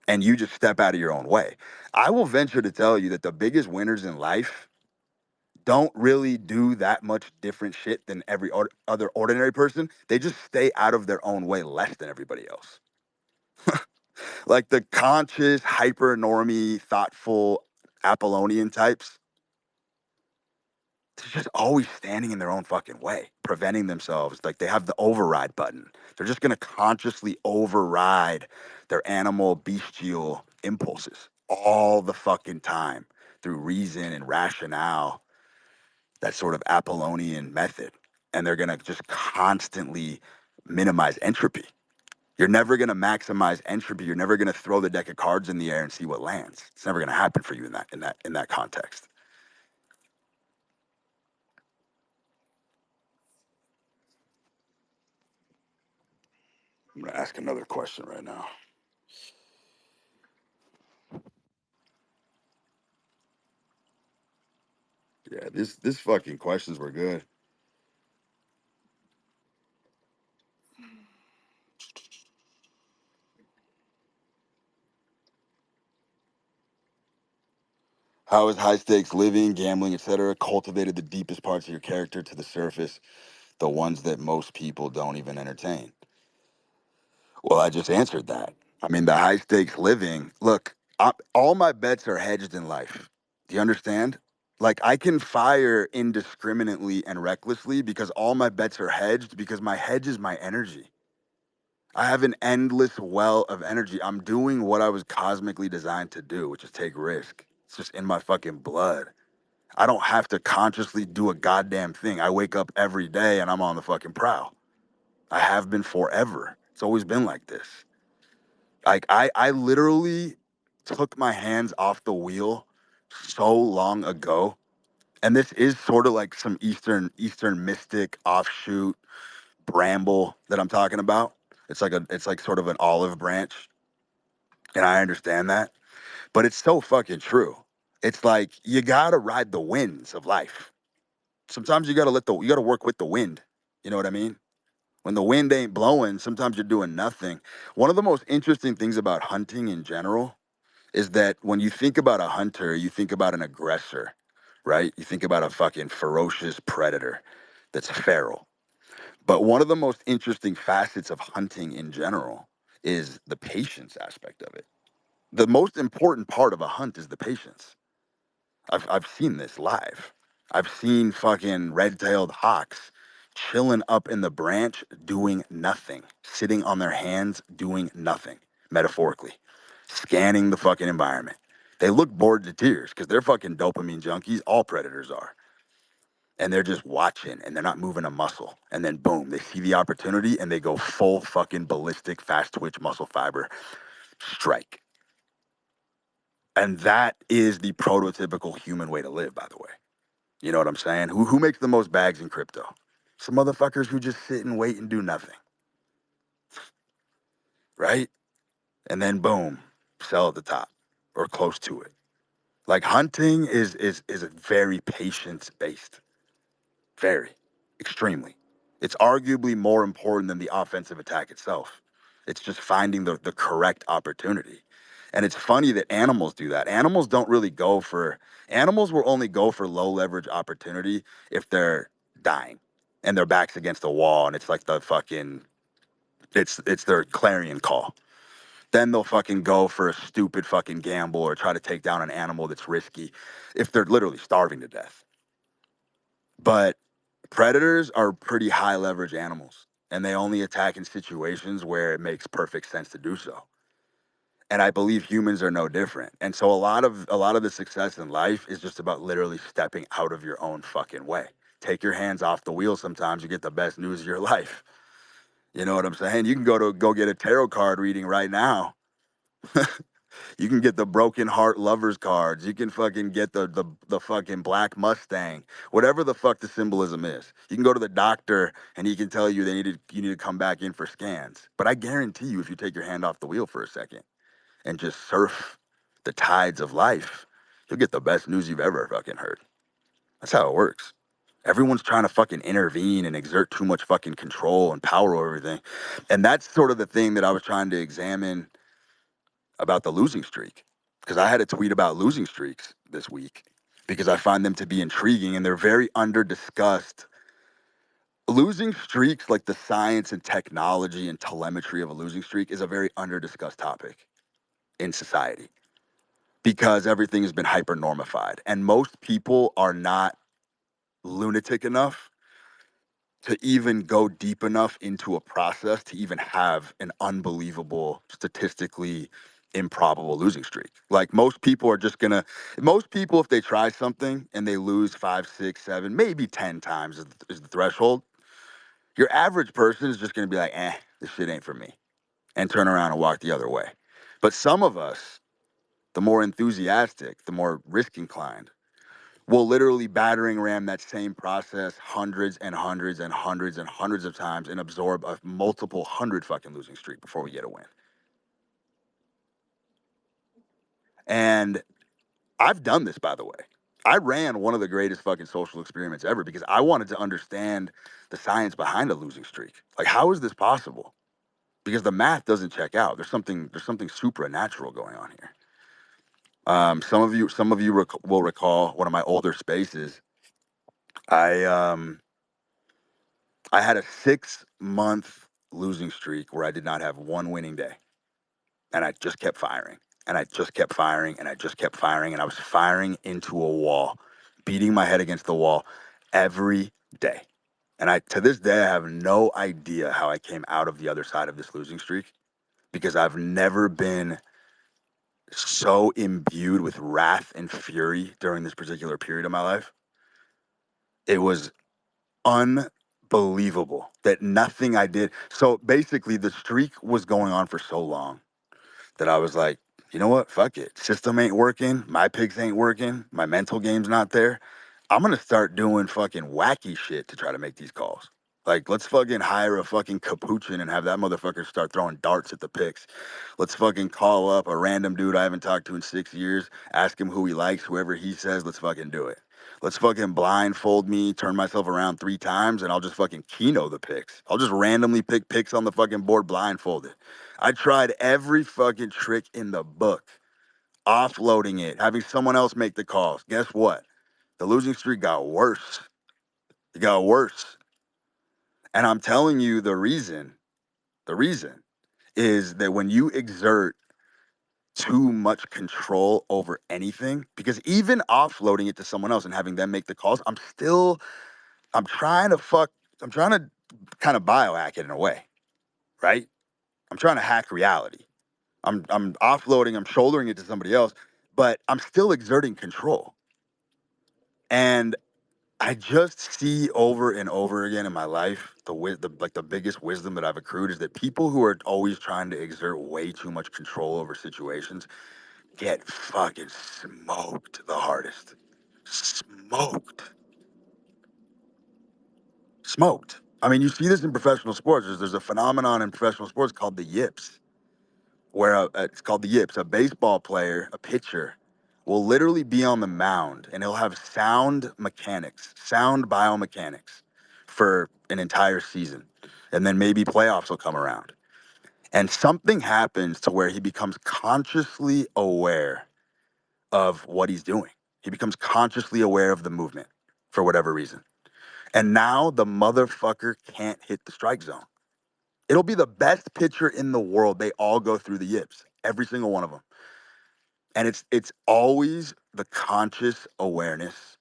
and you just step out of your own way. I will venture to tell you that the biggest winners in life don't really do that much different shit than every other ordinary person. They just stay out of their own way less than everybody else. Like the conscious, hyper normie, thoughtful Apollonian types, they're just always standing in their own fucking way, preventing themselves. Like they have the override button. They're just gonna consciously override their animal, bestial impulses all the fucking time through reason and rationale, that sort of Apollonian method. And they're gonna just constantly minimize entropy. You're never gonna maximize entropy. You're never gonna throw the deck of cards in the air and see what lands. It's never gonna happen for you in that context. I'm gonna ask another question right now. Yeah, this fucking questions were good. How has high stakes living, gambling, etc., cultivated the deepest parts of your character to the surface, the ones that most people don't even entertain? Well, I just answered that. I mean, the high stakes living. Look, all my bets are hedged in life. Do you understand? Like I can fire indiscriminately and recklessly because all my bets are hedged because my hedge is my energy. I have an endless well of energy. I'm doing what I was cosmically designed to do, which is take risk. It's just in my fucking blood. I don't have to consciously do a goddamn thing. I wake up every day and I'm on the fucking prowl. I have been forever. It's always been like this. Like I literally took my hands off the wheel so long ago. And this is sort of like some Eastern mystic offshoot bramble that I'm talking about. It's like sort of an olive branch, and I understand that, but it's so fucking true. It's like you gotta ride the winds of life. Sometimes you gotta work with the wind. You know what I mean? When the wind ain't blowing, sometimes you're doing nothing. One of the most interesting things about hunting in general is that when you think about a hunter, you think about an aggressor, right? You think about a fucking ferocious predator that's feral. But one of the most interesting facets of hunting in general is the patience aspect of it. The most important part of a hunt is the patience. I've seen this live. I've seen fucking red-tailed hawks chilling up in the branch doing nothing, sitting on their hands doing nothing, metaphorically, scanning the fucking environment. They look bored to tears because they're fucking dopamine junkies. All predators are. And they're just watching and they're not moving a muscle. And then boom, they see the opportunity and they go full fucking ballistic, fast twitch muscle fiber strike. And that is the prototypical human way to live, by the way. You know what I'm saying? Who makes the most bags in crypto? Some motherfuckers who just sit and wait and do nothing, right? And then boom, sell at the top or close to it. Like hunting is a very patience based. Very, extremely. It's arguably more important than the offensive attack itself. It's just finding the correct opportunity. And it's funny that animals do that. Animals will only go for low leverage opportunity if they're dying and their back's against the wall and it's like the fucking it's their clarion call. Then they'll fucking go for a stupid fucking gamble or try to take down an animal that's risky if they're literally starving to death. But predators are pretty high leverage animals and they only attack in situations where it makes perfect sense to do so. And I believe humans are no different. And so a lot of the success in life is just about literally stepping out of your own fucking way. Take your hands off the wheel sometimes, you get the best news of your life. You know what I'm saying? You can go get a tarot card reading right now. You can get the broken heart lovers cards. You can fucking get the fucking black Mustang. Whatever the fuck the symbolism is. You can go to the doctor and he can tell you you need to come back in for scans. But I guarantee you if you take your hand off the wheel for a second and just surf the tides of life, you'll get the best news you've ever fucking heard. That's how it works. Everyone's trying to fucking intervene and exert too much fucking control and power over everything. And that's sort of the thing that I was trying to examine about the losing streak. Because I had a tweet about losing streaks this week because I find them to be intriguing and they're very under discussed. Losing streaks, like the science and technology and telemetry of a losing streak, is a very under discussed topic in society because everything has been hyper normified. And most people are not lunatic enough to even go deep enough into a process to even have an unbelievable, statistically improbable losing streak. Like most people, if they try something and they lose five, six, seven, maybe 10 times is the threshold, your average person is just gonna be like, this shit ain't for me, and turn around and walk the other way. But some of us, the more enthusiastic, the more risk inclined, will literally battering ram that same process hundreds and hundreds and hundreds and hundreds of times and absorb a multiple hundred fucking losing streak before we get a win. And I've done this, by the way. I ran one of the greatest fucking social experiments ever because I wanted to understand the science behind a losing streak. Like, how is this possible? Because the math doesn't check out. There's something supernatural going on here. Some of you will recall one of my older spaces. I I had a 6-month losing streak where I did not have one winning day. And I just kept firing. And I just kept firing. And I just kept firing. And I was firing into a wall, beating my head against the wall every day. And to this day, I have no idea how I came out of the other side of this losing streak because I've never been so imbued with wrath and fury during this particular period of my life. It was unbelievable that nothing I did. So basically, the streak was going on for so long that I was like, you know what? Fuck it. System ain't working. My picks ain't working. My mental game's not there. I'm gonna start doing fucking wacky shit to try to make these calls. Like, let's fucking hire a fucking capuchin and have that motherfucker start throwing darts at the picks. Let's fucking call up a random dude I haven't talked to in 6 years, ask him who he likes, whoever he says, let's fucking do it. Let's fucking blindfold me, turn myself around 3 times, and I'll just fucking keno the picks. I'll just randomly pick picks on the fucking board blindfolded. I tried every fucking trick in the book, offloading it, having someone else make the calls. Guess what? The losing streak got worse. It got worse. And I'm telling you the reason is that when you exert too much control over anything, because even offloading it to someone else and having them make the calls, I'm trying to kind of biohack it in a way, right? I'm trying to hack reality. I'm offloading, I'm shouldering it to somebody else, but I'm still exerting control. And I just see over and over again in my life the biggest wisdom that I've accrued is that people who are always trying to exert way too much control over situations get fucking smoked the hardest. Smoked. Smoked. I mean, you see this in professional sports. There's a phenomenon in professional sports called the yips, where it's called the yips. A baseball player, a pitcher, will literally be on the mound and he'll have sound mechanics, sound biomechanics for an entire season. And then maybe playoffs will come around. And something happens to where he becomes consciously aware of what he's doing. He becomes consciously aware of the movement for whatever reason. And now the motherfucker can't hit the strike zone. It'll be the best pitcher in the world. They all go through the yips, every single one of them. And it's always the conscious awareness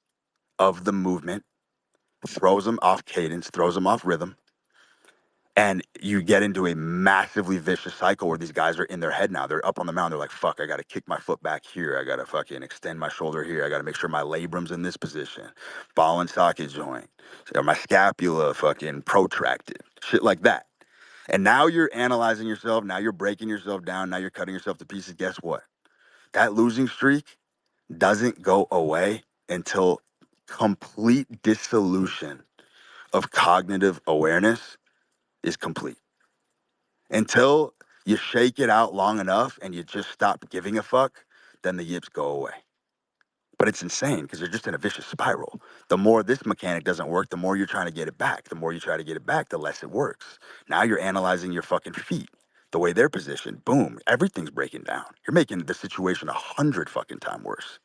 of the movement throws them off cadence, throws them off rhythm, and you get into a massively vicious cycle where these guys are in their head now. They're up on the mound. They're like, fuck, I got to kick my foot back here. I got to fucking extend my shoulder here. I got to make sure my labrum's in this position. Ball and socket joint. Or my scapula fucking protracted. Shit like that. And now you're analyzing yourself. Now you're breaking yourself down. Now you're cutting yourself to pieces. Guess what? That losing streak doesn't go away until complete dissolution of cognitive awareness is complete. Until you shake it out long enough and you just stop giving a fuck, then the yips go away. But it's insane because you're just in a vicious spiral. The more this mechanic doesn't work, the more you're trying to get it back. The more you try to get it back, the less it works. Now you're analyzing your fucking feet, the way they're positioned. Boom, everything's breaking down. You're making the situation 100 fucking times worse.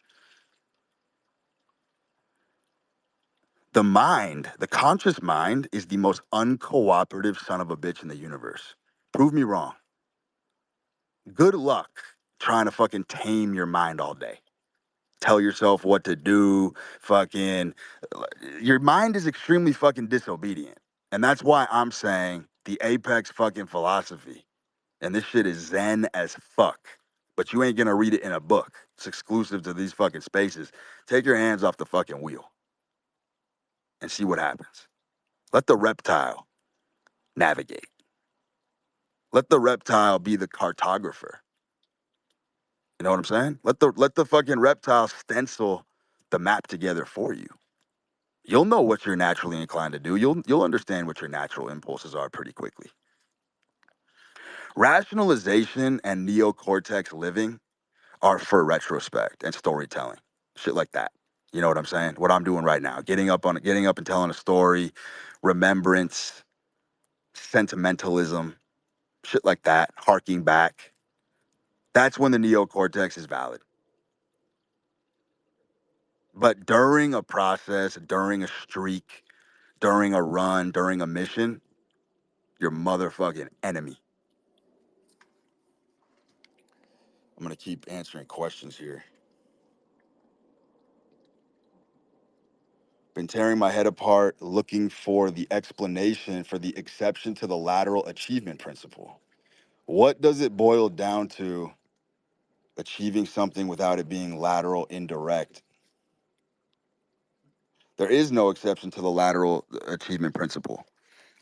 The mind, the conscious mind, is the most uncooperative son of a bitch in the universe. Prove me wrong. Good luck trying to fucking tame your mind all day. Tell yourself what to do, fucking. Your mind is extremely fucking disobedient. And that's why I'm saying the apex fucking philosophy. And this shit is zen as fuck. But you ain't gonna read it in a book. It's exclusive to these fucking spaces. Take your hands off the fucking wheel and see what happens. Let the reptile navigate. Let the reptile be the cartographer. You know what I'm saying? Let the fucking reptile stencil the map together for you. You'll know what you're naturally inclined to do. You'll understand what your natural impulses are pretty quickly. Rationalization and neocortex living are for retrospect and storytelling. Shit like that. You know what I'm saying? What I'm doing right now. Getting up and telling a story, remembrance, sentimentalism, shit like that, harking back. That's when the neocortex is valid. But during a process, during a streak, during a run, during a mission, your motherfucking enemy. I'm gonna keep answering questions here. Been tearing my head apart looking for the explanation for the exception to the lateral achievement principle. What does it boil down to achieving something without it being lateral indirect? There is no exception to the lateral achievement principle.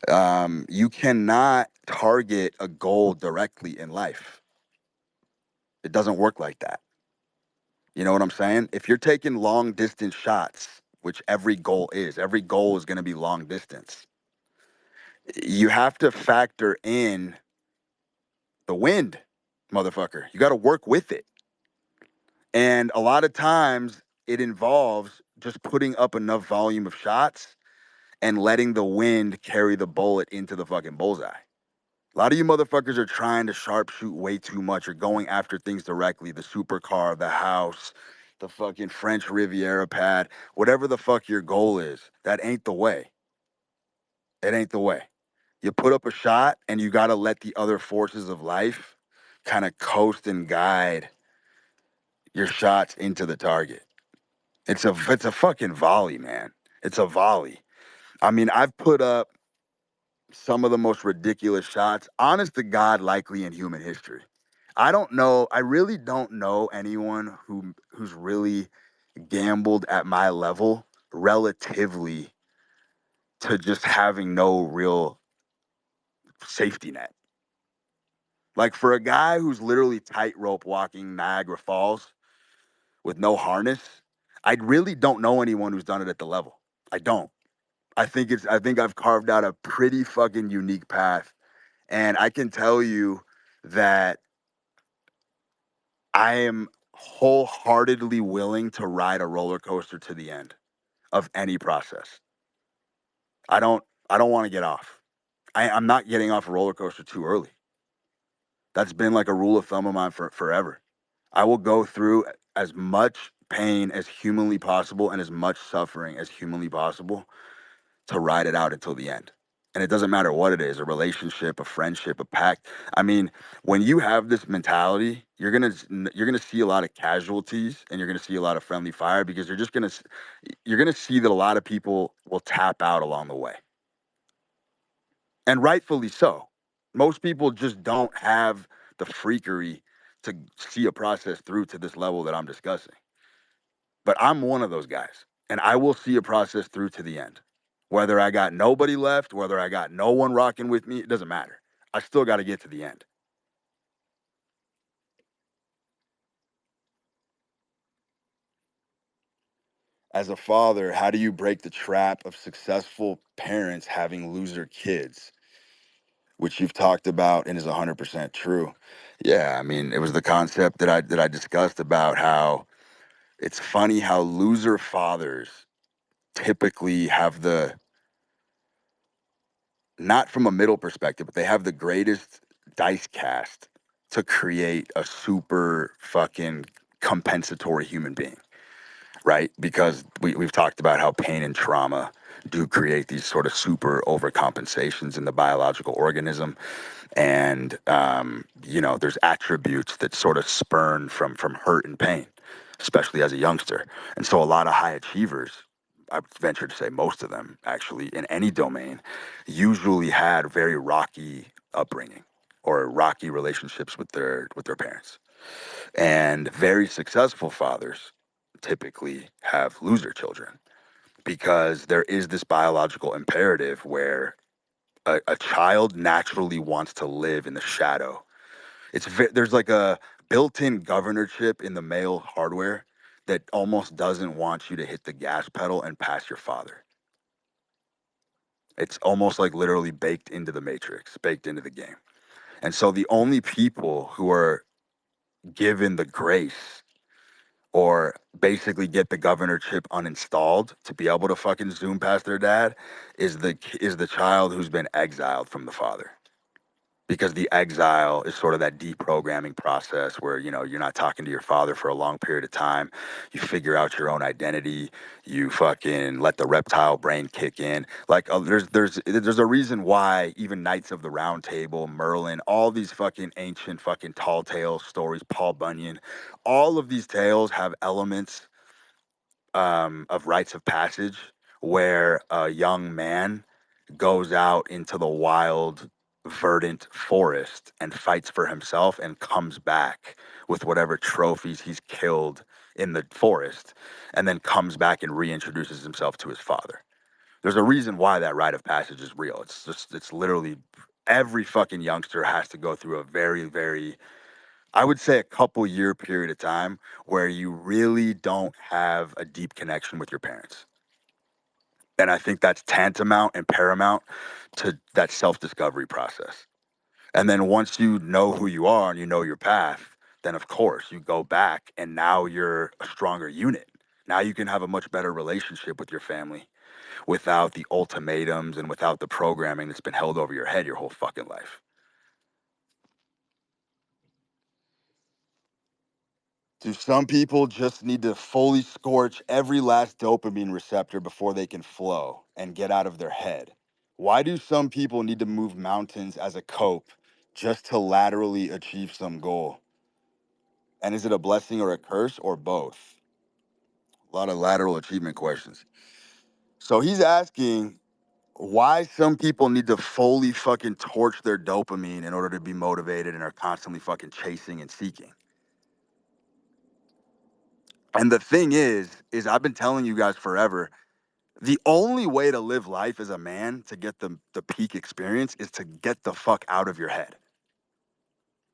You cannot target a goal directly in life. It doesn't work like that. You know what I'm saying? If you're taking long distance shots, which every goal is going to be long distance. You have to factor in the wind, motherfucker. You got to work with it. And a lot of times it involves just putting up enough volume of shots and letting the wind carry the bullet into the fucking bullseye. A lot of you motherfuckers are trying to sharpshoot way too much. You're going after things directly, the supercar, the house, the fucking French Riviera pad, whatever the fuck your goal is. That ain't the way. It ain't the way. You put up a shot and you got to let the other forces of life kind of coast and guide your shots into the target. It's a fucking volley, man. It's a volley. I mean, I've put up some of the most ridiculous shots, honest to God, likely in human history. I don't know. I really don't know anyone who's really gambled at my level relatively to just having no real safety net. Like for a guy who's literally tightrope walking Niagara Falls with no harness, I really don't know anyone who's done it at the level. I don't. I think I've carved out a pretty fucking unique path. And I can tell you that I am wholeheartedly willing to ride a roller coaster to the end of any process. I don't want to get off. I'm not getting off a roller coaster too early. That's been like a rule of thumb of mine for forever. I will go through as much pain as humanly possible and as much suffering as humanly possible to ride it out until the end. And it doesn't matter what it is, a relationship, a friendship, a pact. I mean, when you have this mentality, you're gonna see a lot of casualties and you're gonna see a lot of friendly fire because you're gonna see that a lot of people will tap out along the way. And rightfully so. Most people just don't have the freakery to see a process through to this level that I'm discussing. But I'm one of those guys, and I will see a process through to the end. Whether I got nobody left, whether I got no one rocking with me, it doesn't matter. I still got to get to the end. As a father, how do you break the trap of successful parents having loser kids, which you've talked about and is 100% true? Yeah, I mean, it was the concept that I discussed about how it's funny how loser fathers typically have the, not from a middle perspective, but they have the greatest dice cast to create a super fucking compensatory human being, right? Because we've talked about how pain and trauma do create these sort of super overcompensations in the biological organism. And, there's attributes that sort of spurn from hurt and pain, especially as a youngster. And so a lot of high achievers, I venture to say most of them actually in any domain, usually had very rocky upbringing or rocky relationships with their parents. And very successful fathers typically have loser children because there is this biological imperative where a child naturally wants to live in the shadow. There's like a built-in governorship in the male hardware that almost doesn't want you to hit the gas pedal and pass your father. It's almost like literally baked into the matrix, baked into the game. And so the only people who are given the grace or basically get the governorship uninstalled to be able to fucking zoom past their dad is the child who's been exiled from the father. Because the exile is sort of that deprogramming process where you're not talking to your father for a long period of time. You figure out your own identity. You fucking let the reptile brain kick in. Like there's a reason why even Knights of the Round Table, Merlin, all these fucking ancient fucking tall tale stories, Paul Bunyan, all of these tales have elements of rites of passage where a young man goes out into the wild, verdant forest and fights for himself and comes back with whatever trophies he's killed in the forest, and then comes back and reintroduces himself to his father. There's a reason why that rite of passage is real. It's literally every fucking youngster has to go through a very, very I would say a couple year period of time where you really don't have a deep connection with your parents. And I think that's tantamount and paramount to that self-discovery process. And then once you know who you are and you know your path, then of course you go back and now you're a stronger unit. Now you can have a much better relationship with your family without the ultimatums and without the programming that's been held over your head your whole fucking life. Do some people just need to fully scorch every last dopamine receptor before they can flow and get out of their head? Why do some people need to move mountains as a cope just to laterally achieve some goal? And is it a blessing or a curse or both? A lot of lateral achievement questions. So he's asking why some people need to fully fucking torch their dopamine in order to be motivated and are constantly fucking chasing and seeking. And the thing is I've been telling you guys forever, the only way to live life as a man to get the peak experience is to get the fuck out of your head.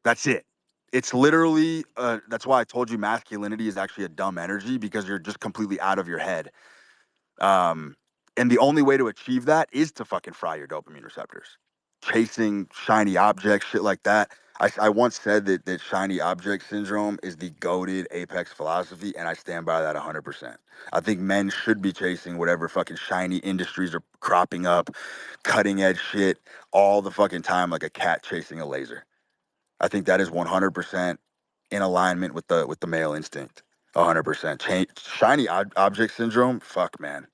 That's it. It's literally that's why I told you masculinity is actually a dumb energy because you're just completely out of your head. Um, and the only way to achieve that is to fucking fry your dopamine receptors. Chasing shiny objects, shit like that. I once said that shiny object syndrome is the goated apex philosophy, and I stand by that 100%. I think men should be chasing whatever fucking shiny industries are cropping up, cutting edge shit all the fucking time like a cat chasing a laser. I think that is 100% in alignment with the male instinct. 100%. Shiny object syndrome, fuck man.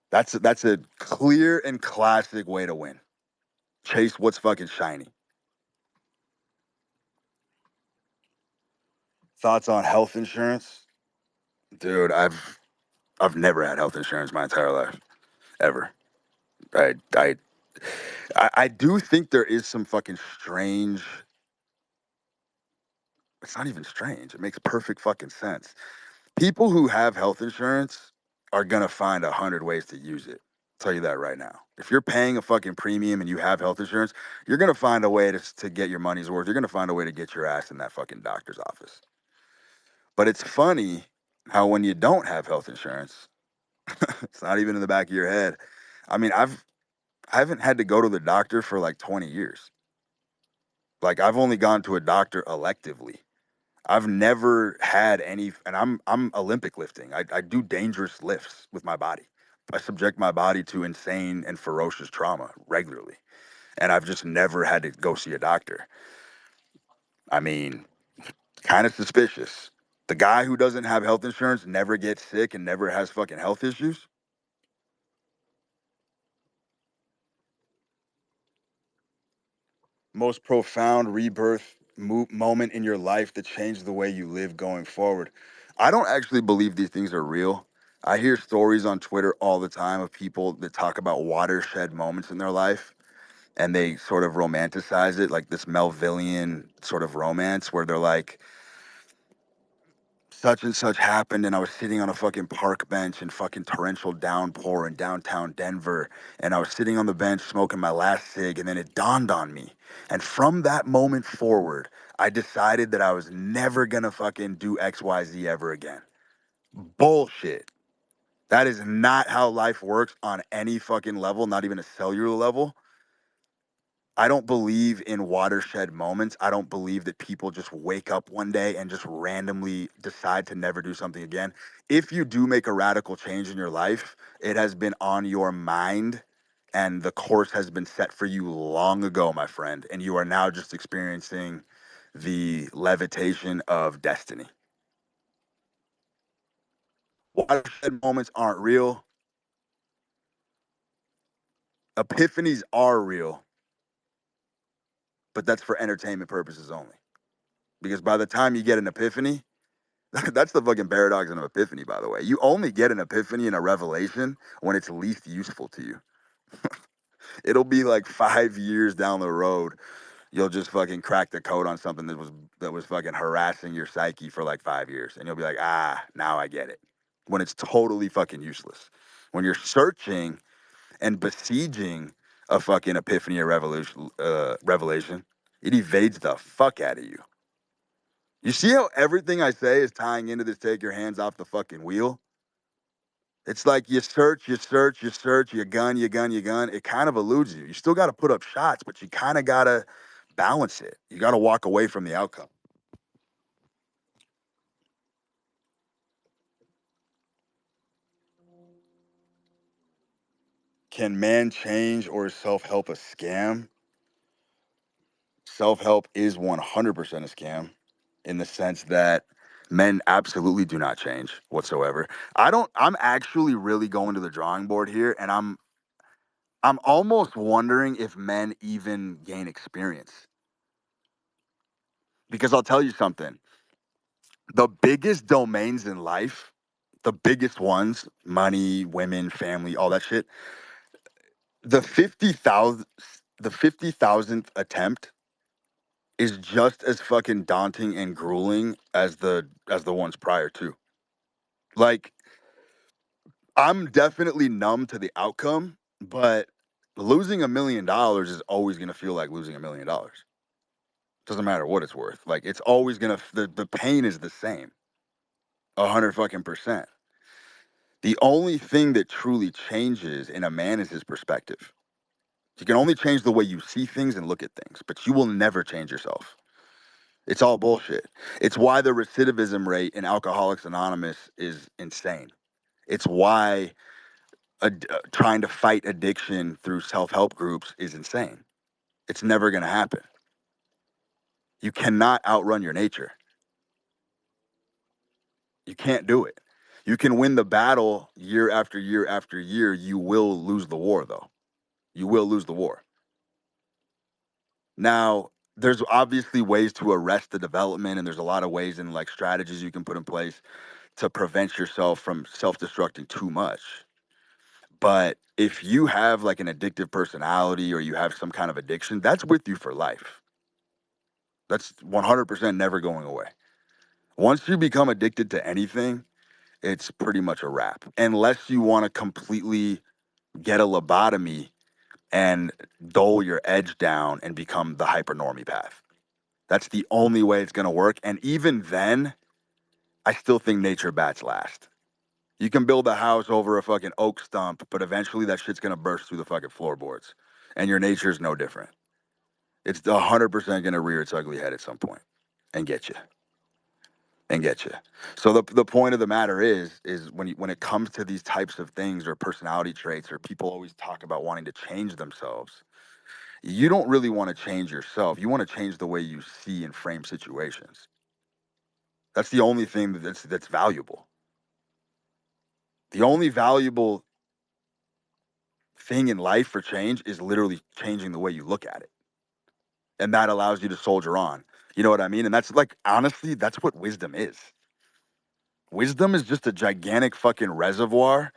That's a clear and classic way to win. Chase what's fucking shiny. Thoughts on health insurance? Dude, I've never had health insurance my entire life. Ever. I I I do think there is some fucking strange, it's not even strange. It makes perfect fucking sense. People who have health insurance are gonna find 100 ways to use it. I'll tell you that right now. If you're paying a fucking premium and you have health insurance, you're gonna find a way to get your money's worth. You're gonna find a way to get your ass in that fucking doctor's office. But it's funny how when you don't have health insurance, it's not even in the back of your head. I mean, I haven't had to go to the doctor for like 20 years. Like I've only gone to a doctor electively. I've never had any, and I'm Olympic lifting. I do dangerous lifts with my body. I subject my body to insane and ferocious trauma regularly, and I've just never had to go see a doctor. I mean, kind of suspicious. The guy who doesn't have health insurance never gets sick and never has fucking health issues. Most profound rebirth moment in your life that changed the way you live going forward. I don't actually believe these things are real. I hear stories on Twitter all the time of people that talk about watershed moments in their life and they sort of romanticize it like this Melvillian sort of romance where they're like, such and such happened and I was sitting on a fucking park bench in fucking torrential downpour in downtown Denver and I was sitting on the bench smoking my last cig and then it dawned on me. And from that moment forward, I decided that I was never gonna fucking do XYZ ever again. Bullshit. That is not how life works on any fucking level, not even a cellular level. I don't believe in watershed moments. I don't believe that people just wake up one day and just randomly decide to never do something again. If you do make a radical change in your life, it has been on your mind and the course has been set for you long ago, my friend. And you are now just experiencing the levitation of destiny. Watershed moments aren't real. Epiphanies are real, but that's for entertainment purposes only. Because by the time you get an epiphany, that's the fucking paradox of an epiphany, by the way. You only get an epiphany and a revelation when it's least useful to you. It'll be like 5 years down the road, you'll just fucking crack the code on something that was fucking harassing your psyche for like 5 years, and you'll be like, ah, now I get it. When it's totally fucking useless. When you're searching and besieging a fucking epiphany or revelation, it evades the fuck out of you. You see how everything I say is tying into this take your hands off the fucking wheel? It's like you search, you search, you search, you gun, you gun, you gun. It kind of eludes you. You still got to put up shots, but you kind of got to balance it. You got to walk away from the outcome. Can man change or is self help a scam? Self help is 100% a scam in the sense that men absolutely do not change whatsoever. I'm actually really going to the drawing board here and I'm almost wondering if men even gain experience. Because I'll tell you something, the biggest domains in life, the biggest ones, money, women, family, all that shit, the 50,000 the 50,000th attempt is just as fucking daunting and grueling as the ones prior to. Like I'm definitely numb to the outcome, but losing $1 million is always going to feel like losing $1 million. Doesn't matter what it's worth. Like it's always going to the pain is the same. 100 fucking percent. The only thing that truly changes in a man is his perspective. You can only change the way you see things and look at things, but you will never change yourself. It's all bullshit. It's why the recidivism rate in Alcoholics Anonymous is insane. It's why trying to fight addiction through self-help groups is insane. It's never going to happen. You cannot outrun your nature. You can't do it. You can win the battle year after year after year. You will lose the war, though. You will lose the war. Now, there's obviously ways to arrest the development, and there's a lot of ways and like strategies you can put in place to prevent yourself from self-destructing too much. But if you have like an addictive personality or you have some kind of addiction, that's with you for life. That's 100% never going away. Once you become addicted to anything, it's pretty much a wrap. Unless you want to completely get a lobotomy and dull your edge down and become the hypernormie path. That's the only way it's going to work. And even then, I still think nature bats last. You can build a house over a fucking oak stump, but eventually that shit's going to burst through the fucking floorboards. And your nature's no different. It's 100% going to rear its ugly head at some point and get you. And get you. So the point of the matter is when it comes to these types of things or personality traits or people always talk about wanting to change themselves, you don't really want to change yourself. You want to change the way you see and frame situations. That's the only thing that's valuable. The only valuable thing in life for change is literally changing the way you look at it. And that allows you to soldier on. You know what I mean? And that's like honestly, that's what wisdom is. Wisdom is just a gigantic fucking reservoir.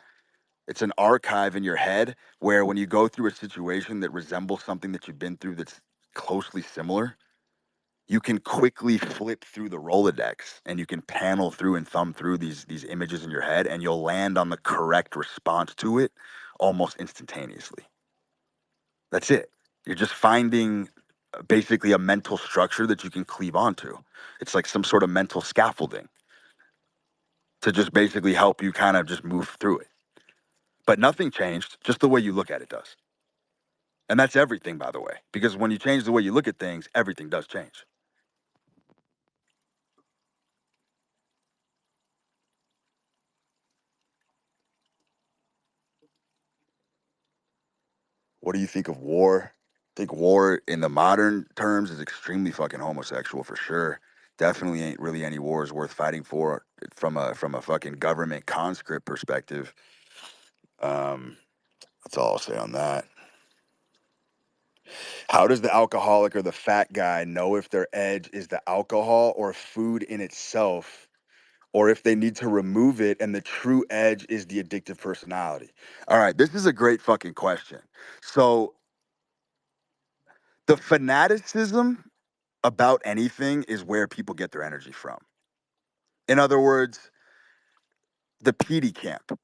It's an archive in your head where when you go through a situation that resembles something that you've been through that's closely similar, you can quickly flip through the Rolodex and you can panel through and thumb through these images in your head and you'll land on the correct response to it almost instantaneously. That's it. You're just finding basically a mental structure that you can cleave onto. It's like some sort of mental scaffolding to just basically help you kind of just move through it. But nothing changed, just the way you look at it does. And that's everything, by the way, because when you change the way you look at things, everything does change. What do you think of war? I think war in the modern terms is extremely fucking homosexual for sure. Definitely ain't really any wars worth fighting for from a fucking government conscript perspective. Um, that's all I'll say on that. How does the alcoholic or the fat guy know if their edge is the alcohol or food in itself, or if they need to remove it and the true edge is the addictive personality? All right, this is a great fucking question. So, the fanaticism about anything is where people get their energy from. In other words, the PD camp,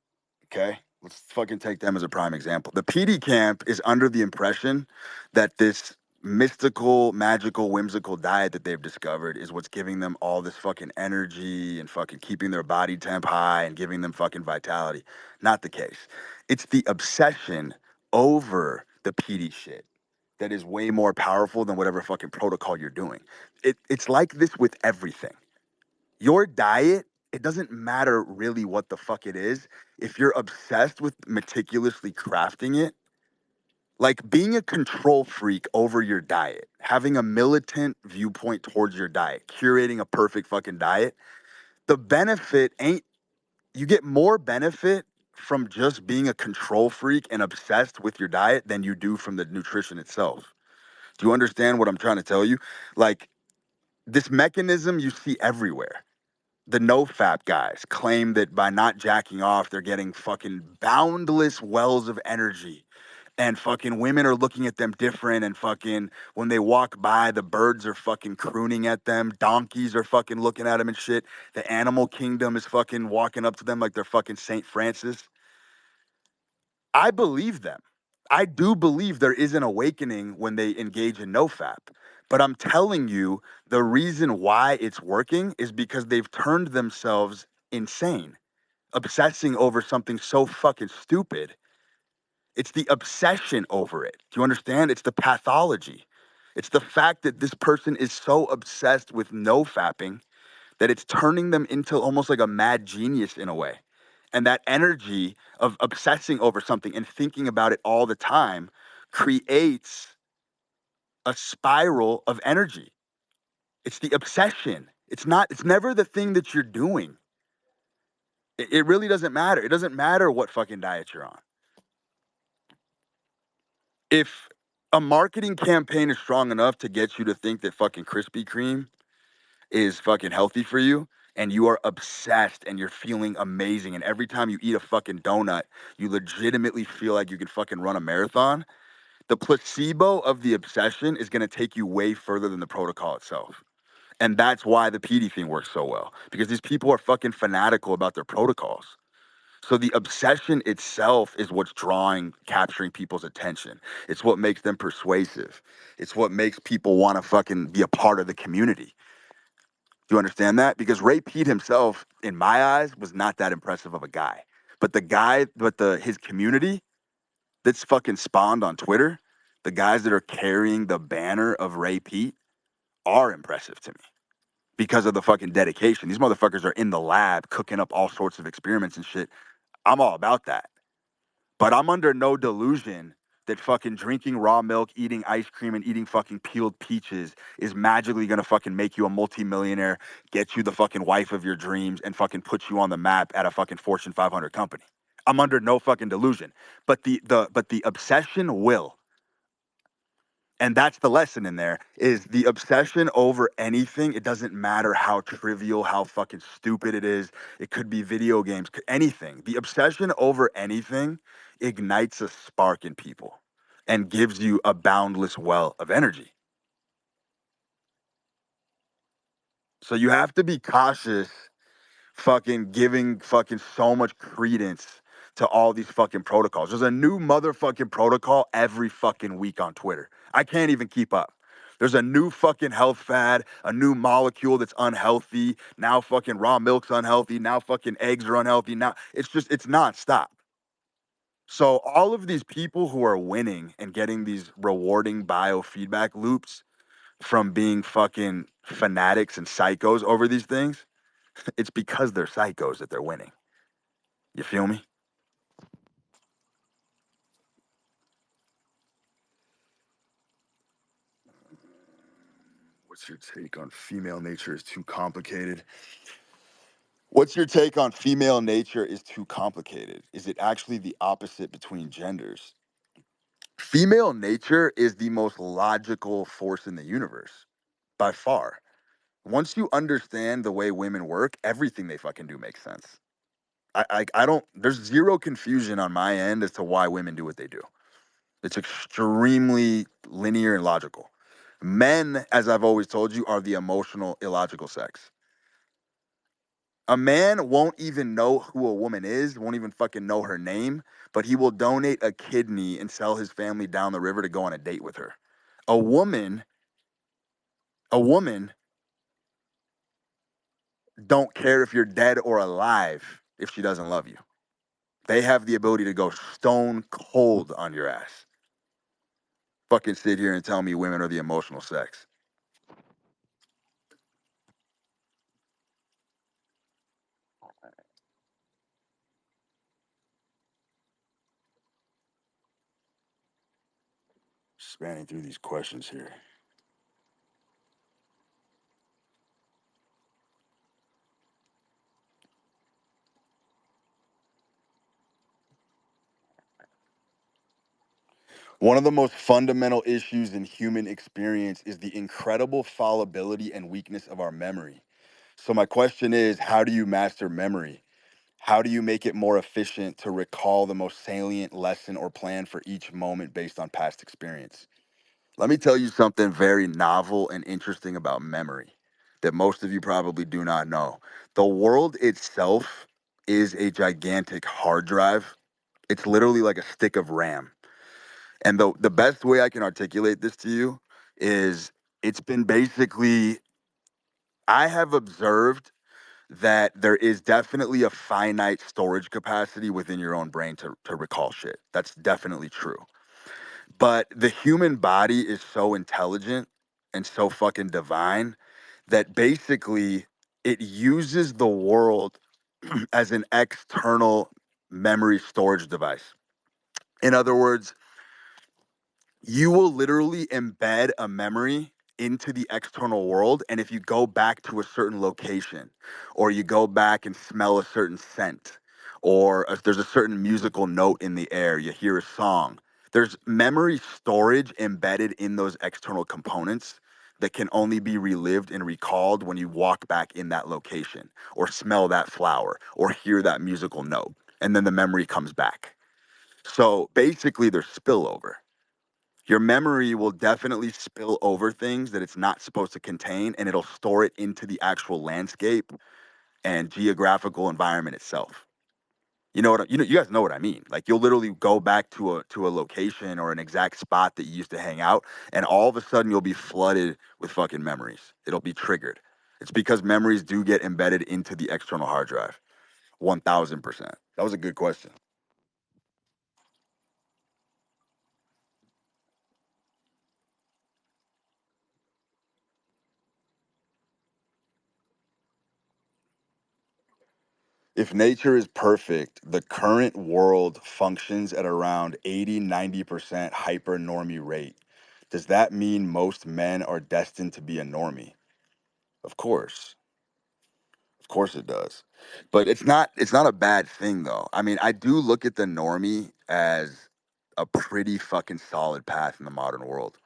okay? Let's fucking take them as a prime example. The PD camp is under the impression that this mystical, magical, whimsical diet that they've discovered is what's giving them all this fucking energy and fucking keeping their body temp high and giving them fucking vitality. Not the case. It's the obsession over the PD shit that is way more powerful than whatever fucking protocol you're doing. It's like this with everything. Your diet, it doesn't matter really what the fuck it is. If you're obsessed with meticulously crafting it, like being a control freak over your diet, having a militant viewpoint towards your diet, curating a perfect fucking diet, the benefit ain't, you get more benefit from just being a control freak and obsessed with your diet than you do from the nutrition itself. Do you understand what I'm trying to tell you? Like, this mechanism you see everywhere. The no-fap guys claim that by not jacking off, they're getting fucking boundless wells of energy. And fucking women are looking at them different. And fucking when they walk by, the birds are fucking crooning at them. Donkeys are fucking looking at them and shit. The animal kingdom is fucking walking up to them like they're fucking St. Francis. I believe them. I do believe there is an awakening when they engage in nofap. But I'm telling you, the reason why it's working is because they've turned themselves insane, obsessing over something so fucking stupid. It's the obsession over it. Do you understand? It's the pathology. It's the fact that this person is so obsessed with nofapping that it's turning them into almost like a mad genius in a way. And that energy of obsessing over something and thinking about it all the time creates a spiral of energy. It's the obsession. It's never the thing that you're doing. It really doesn't matter. It doesn't matter what fucking diet you're on. If a marketing campaign is strong enough to get you to think that fucking Krispy Kreme is fucking healthy for you and you are obsessed and you're feeling amazing and every time you eat a fucking donut you legitimately feel like you can fucking run a marathon, the placebo of the obsession is going to take you way further than the protocol itself. And that's why the PD thing works so well, because these people are fucking fanatical about their protocols. So the obsession itself is what's capturing people's attention. It's what makes them persuasive. It's what makes people want to fucking be a part of the community. Do you understand that? Because Ray Pete himself, in my eyes, was not that impressive of a guy. But his community that's fucking spawned on Twitter, the guys that are carrying the banner of Ray Pete are impressive to me because of the fucking dedication. These motherfuckers are in the lab cooking up all sorts of experiments and shit. I'm all about that. But I'm under no delusion that fucking drinking raw milk, eating ice cream, and eating fucking peeled peaches is magically gonna fucking make you a multimillionaire, get you the fucking wife of your dreams, and fucking put you on the map at a fucking Fortune 500 company. I'm under no fucking delusion. But the obsession will. And that's the lesson in there is the obsession over anything. It doesn't matter how trivial, how fucking stupid it is. It could be video games, anything. The obsession over anything ignites a spark in people and gives you a boundless well of energy. So you have to be cautious fucking giving fucking so much credence to all these fucking protocols. There's a new motherfucking protocol every fucking week on Twitter. I can't even keep up. There's a new fucking health fad, a new molecule that's unhealthy. Now fucking raw milk's unhealthy. Now fucking eggs are unhealthy. Now it's nonstop. So all of these people who are winning and getting these rewarding biofeedback loops from being fucking fanatics and psychos over these things, it's because they're psychos that they're winning. You feel me? What's your take on female nature is too complicated? What's your take on female nature is too complicated? Is it actually the opposite between genders? Female nature is the most logical force in the universe by far. Once you understand the way women work, everything they fucking do makes sense. I don't, there's zero confusion on my end as to why women do what they do. It's extremely linear and logical. Men, as I've always told you, are the emotional, illogical sex. A man won't even know who a woman is, won't even fucking know her name, but he will donate a kidney and sell his family down the river to go on a date with her. A woman, a woman don't care if you're dead or alive if she doesn't love you. They have the ability to go stone cold on your ass. Fucking sit here and tell me women are the emotional sex. Spanning through these questions here. One of the most fundamental issues in human experience is the incredible fallibility and weakness of our memory. So, my question is, how do you master memory? How do you make it more efficient to recall the most salient lesson or plan for each moment based on past experience? Let me tell you something very novel and interesting about memory that most of you probably do not know. The world itself is a gigantic hard drive. It's literally like a stick of RAM. And the best way I can articulate this to you is it's been basically, I have observed that there is definitely a finite storage capacity within your own brain to recall shit. That's definitely true. But the human body is so intelligent and so fucking divine that basically it uses the world as an external memory storage device. In other words, you will literally embed a memory into the external world. And if you go back to a certain location, or you go back and smell a certain scent, or if there's a certain musical note in the air, you hear a song, there's memory storage embedded in those external components that can only be relived and recalled when you walk back in that location, or smell that flower, or hear that musical note. And then the memory comes back. So basically, there's spillover. Your memory will definitely spill over things that it's not supposed to contain, and it'll store it into the actual landscape and geographical environment itself. You know what? You guys know what I mean. Like, you'll literally go back to a location or an exact spot that you used to hang out, and all of a sudden you'll be flooded with fucking memories. It'll be triggered. It's because memories do get embedded into the external hard drive. 1000%. That was a good question. If nature is perfect, the current world functions at around 80-90% hyper normie rate. Does that mean most men are destined to be a normie? Of course. Of course it does. But it's not a bad thing though. I mean, I do look at the normie as a pretty fucking solid path in the modern world.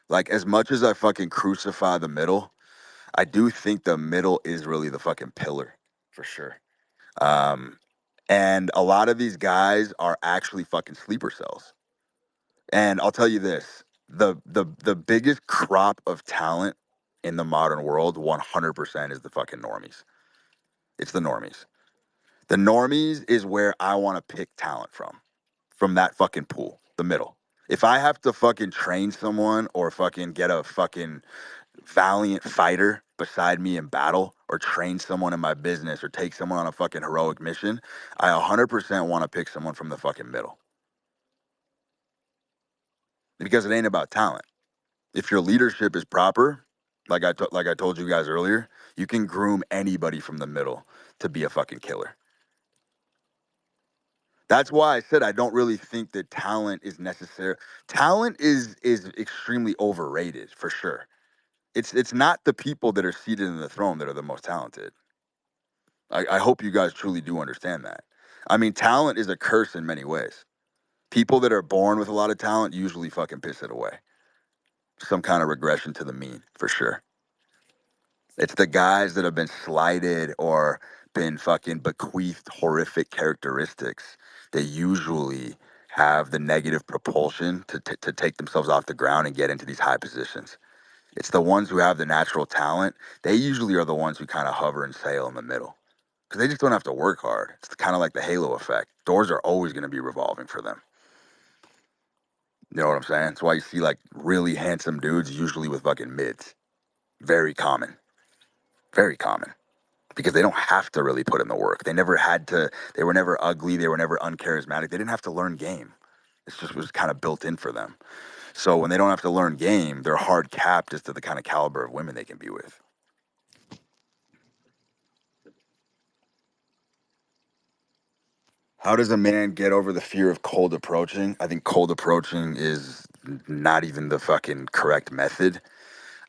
Like, as much as I fucking crucify the middle, I do think the middle is really the fucking pillar for sure. Um, and a lot of these guys are actually fucking sleeper cells. And I'll tell you this, the biggest crop of talent in the modern world, 100% is the fucking normies. It's the normies. The normies is where I want to pick talent from that fucking pool, the middle. If I have to fucking train someone or fucking get a fucking valiant fighter beside me in battle, or train someone in my business, or take someone on a fucking heroic mission, I 100% want to pick someone from the fucking middle, because it ain't about talent. If your leadership is proper, like I told you guys earlier, you can groom anybody from the middle to be a fucking killer. That's why I said I don't really think that talent is necessary. Talent is extremely overrated for sure. It's not the people that are seated in the throne that are the most talented. I hope you guys truly do understand that. I mean, talent is a curse in many ways. People that are born with a lot of talent usually fucking piss it away. Some kind of regression to the mean, for sure. It's the guys that have been slighted or been fucking bequeathed horrific characteristics that usually have the negative propulsion to take themselves off the ground and get into these high positions. It's the ones who have the natural talent. They usually are the ones who kind of hover and sail in the middle, because they just don't have to work hard. It's kind of like the halo effect. Doors are always going to be revolving for them. You know what I'm saying? That's why you see like really handsome dudes usually with fucking mids. Very common. Very common. Because they don't have to really put in the work. They never had to, they were never ugly, they were never uncharismatic. They didn't have to learn game. It's just was kind of built in for them. So when they don't have to learn game, they're hard capped as to the kind of caliber of women they can be with. How does a man get over the fear of cold approaching? I think cold approaching is not even the fucking correct method.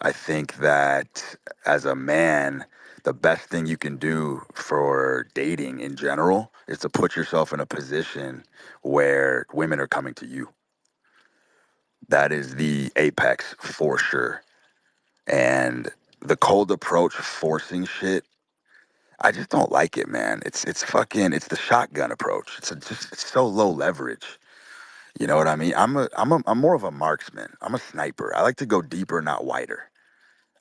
I think that as a man, the best thing you can do for dating in general is to put yourself in a position where women are coming to you. That is the apex for sure. And the cold approach forcing shit, I just don't like it, man. It's fucking it's the shotgun approach. It's so low leverage. You know what I mean? I'm more of a marksman. I'm a sniper. I like to go deeper, not wider.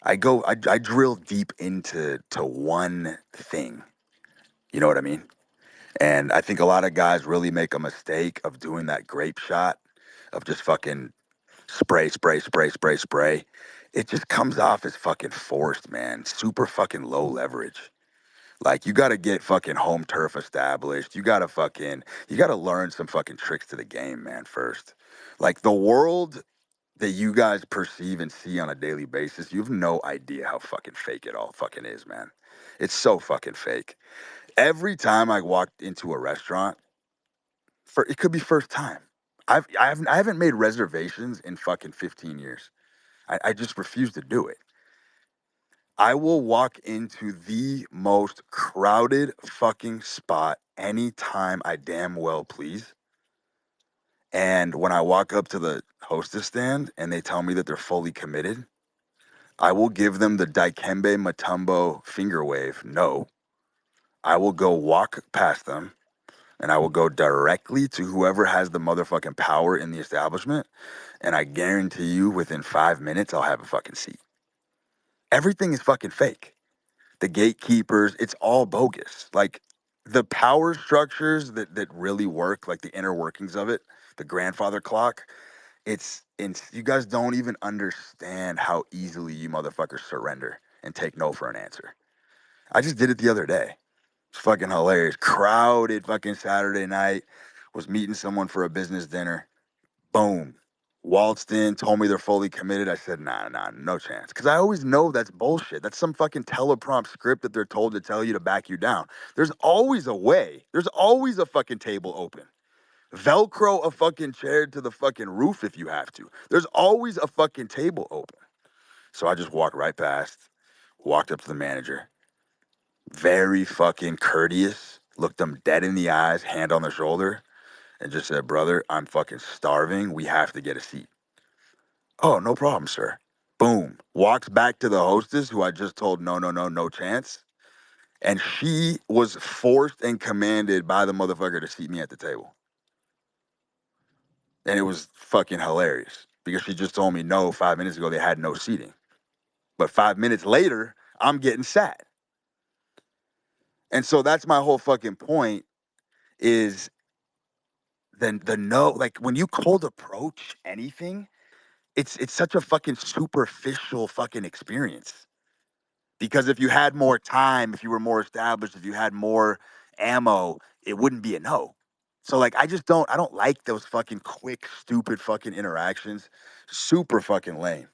I drill deep into one thing. You know what I mean? And I think a lot of guys really make a mistake of doing that grape shot of just fucking spray, spray, spray, spray, spray. It just comes off as fucking forced, man. Super fucking low leverage. Like you gotta get fucking home turf established. You gotta learn some fucking tricks to the game, man, first. Like the world that you guys perceive and see on a daily basis, you have no idea how fucking fake it all fucking is, man. It's so fucking fake. Every time I walked into a restaurant, for it could be first time. I haven't made reservations in fucking 15 years. I just refuse to do it. I will walk into the most crowded fucking spot anytime I damn well please. And when I walk up to the hostess stand and they tell me that they're fully committed, I will give them the Dikembe Mutombo finger wave. No, I will go walk past them and I will go directly to whoever has the motherfucking power in the establishment. And I guarantee you within 5 minutes, I'll have a fucking seat. Everything is fucking fake. The gatekeepers, it's all bogus. Like the power structures that really work, like the inner workings of it, the grandfather clock, you guys don't even understand how easily you motherfuckers surrender and take no for an answer. I just did it the other day. It's fucking hilarious. Crowded fucking Saturday night. Was meeting someone for a business dinner. Boom. Waltzed in, told me they're fully committed. I said, nah, nah, no chance. Because I always know that's bullshit. That's some fucking teleprompt script that they're told to tell you to back you down. There's always a way. There's always a fucking table open. Velcro a fucking chair to the fucking roof if you have to. There's always a fucking table open. So I just walked right past, walked up to the manager, very fucking courteous, looked them dead in the eyes, hand on the shoulder, and just said, brother, I'm fucking starving. We have to get a seat. Oh, no problem, sir. Boom. Walks back to the hostess who I just told no, no, no, no chance. And she was forced and commanded by the motherfucker to seat me at the table. And it was fucking hilarious because she just told me no 5 minutes ago they had no seating. But 5 minutes later, I'm getting sat. And so that's my whole fucking point is then the no, like when you cold approach anything, it's such a fucking superficial fucking experience. Because if you had more time, if you were more established, if you had more ammo, it wouldn't be a no. So like I don't like those fucking quick, stupid fucking interactions. Super fucking lame.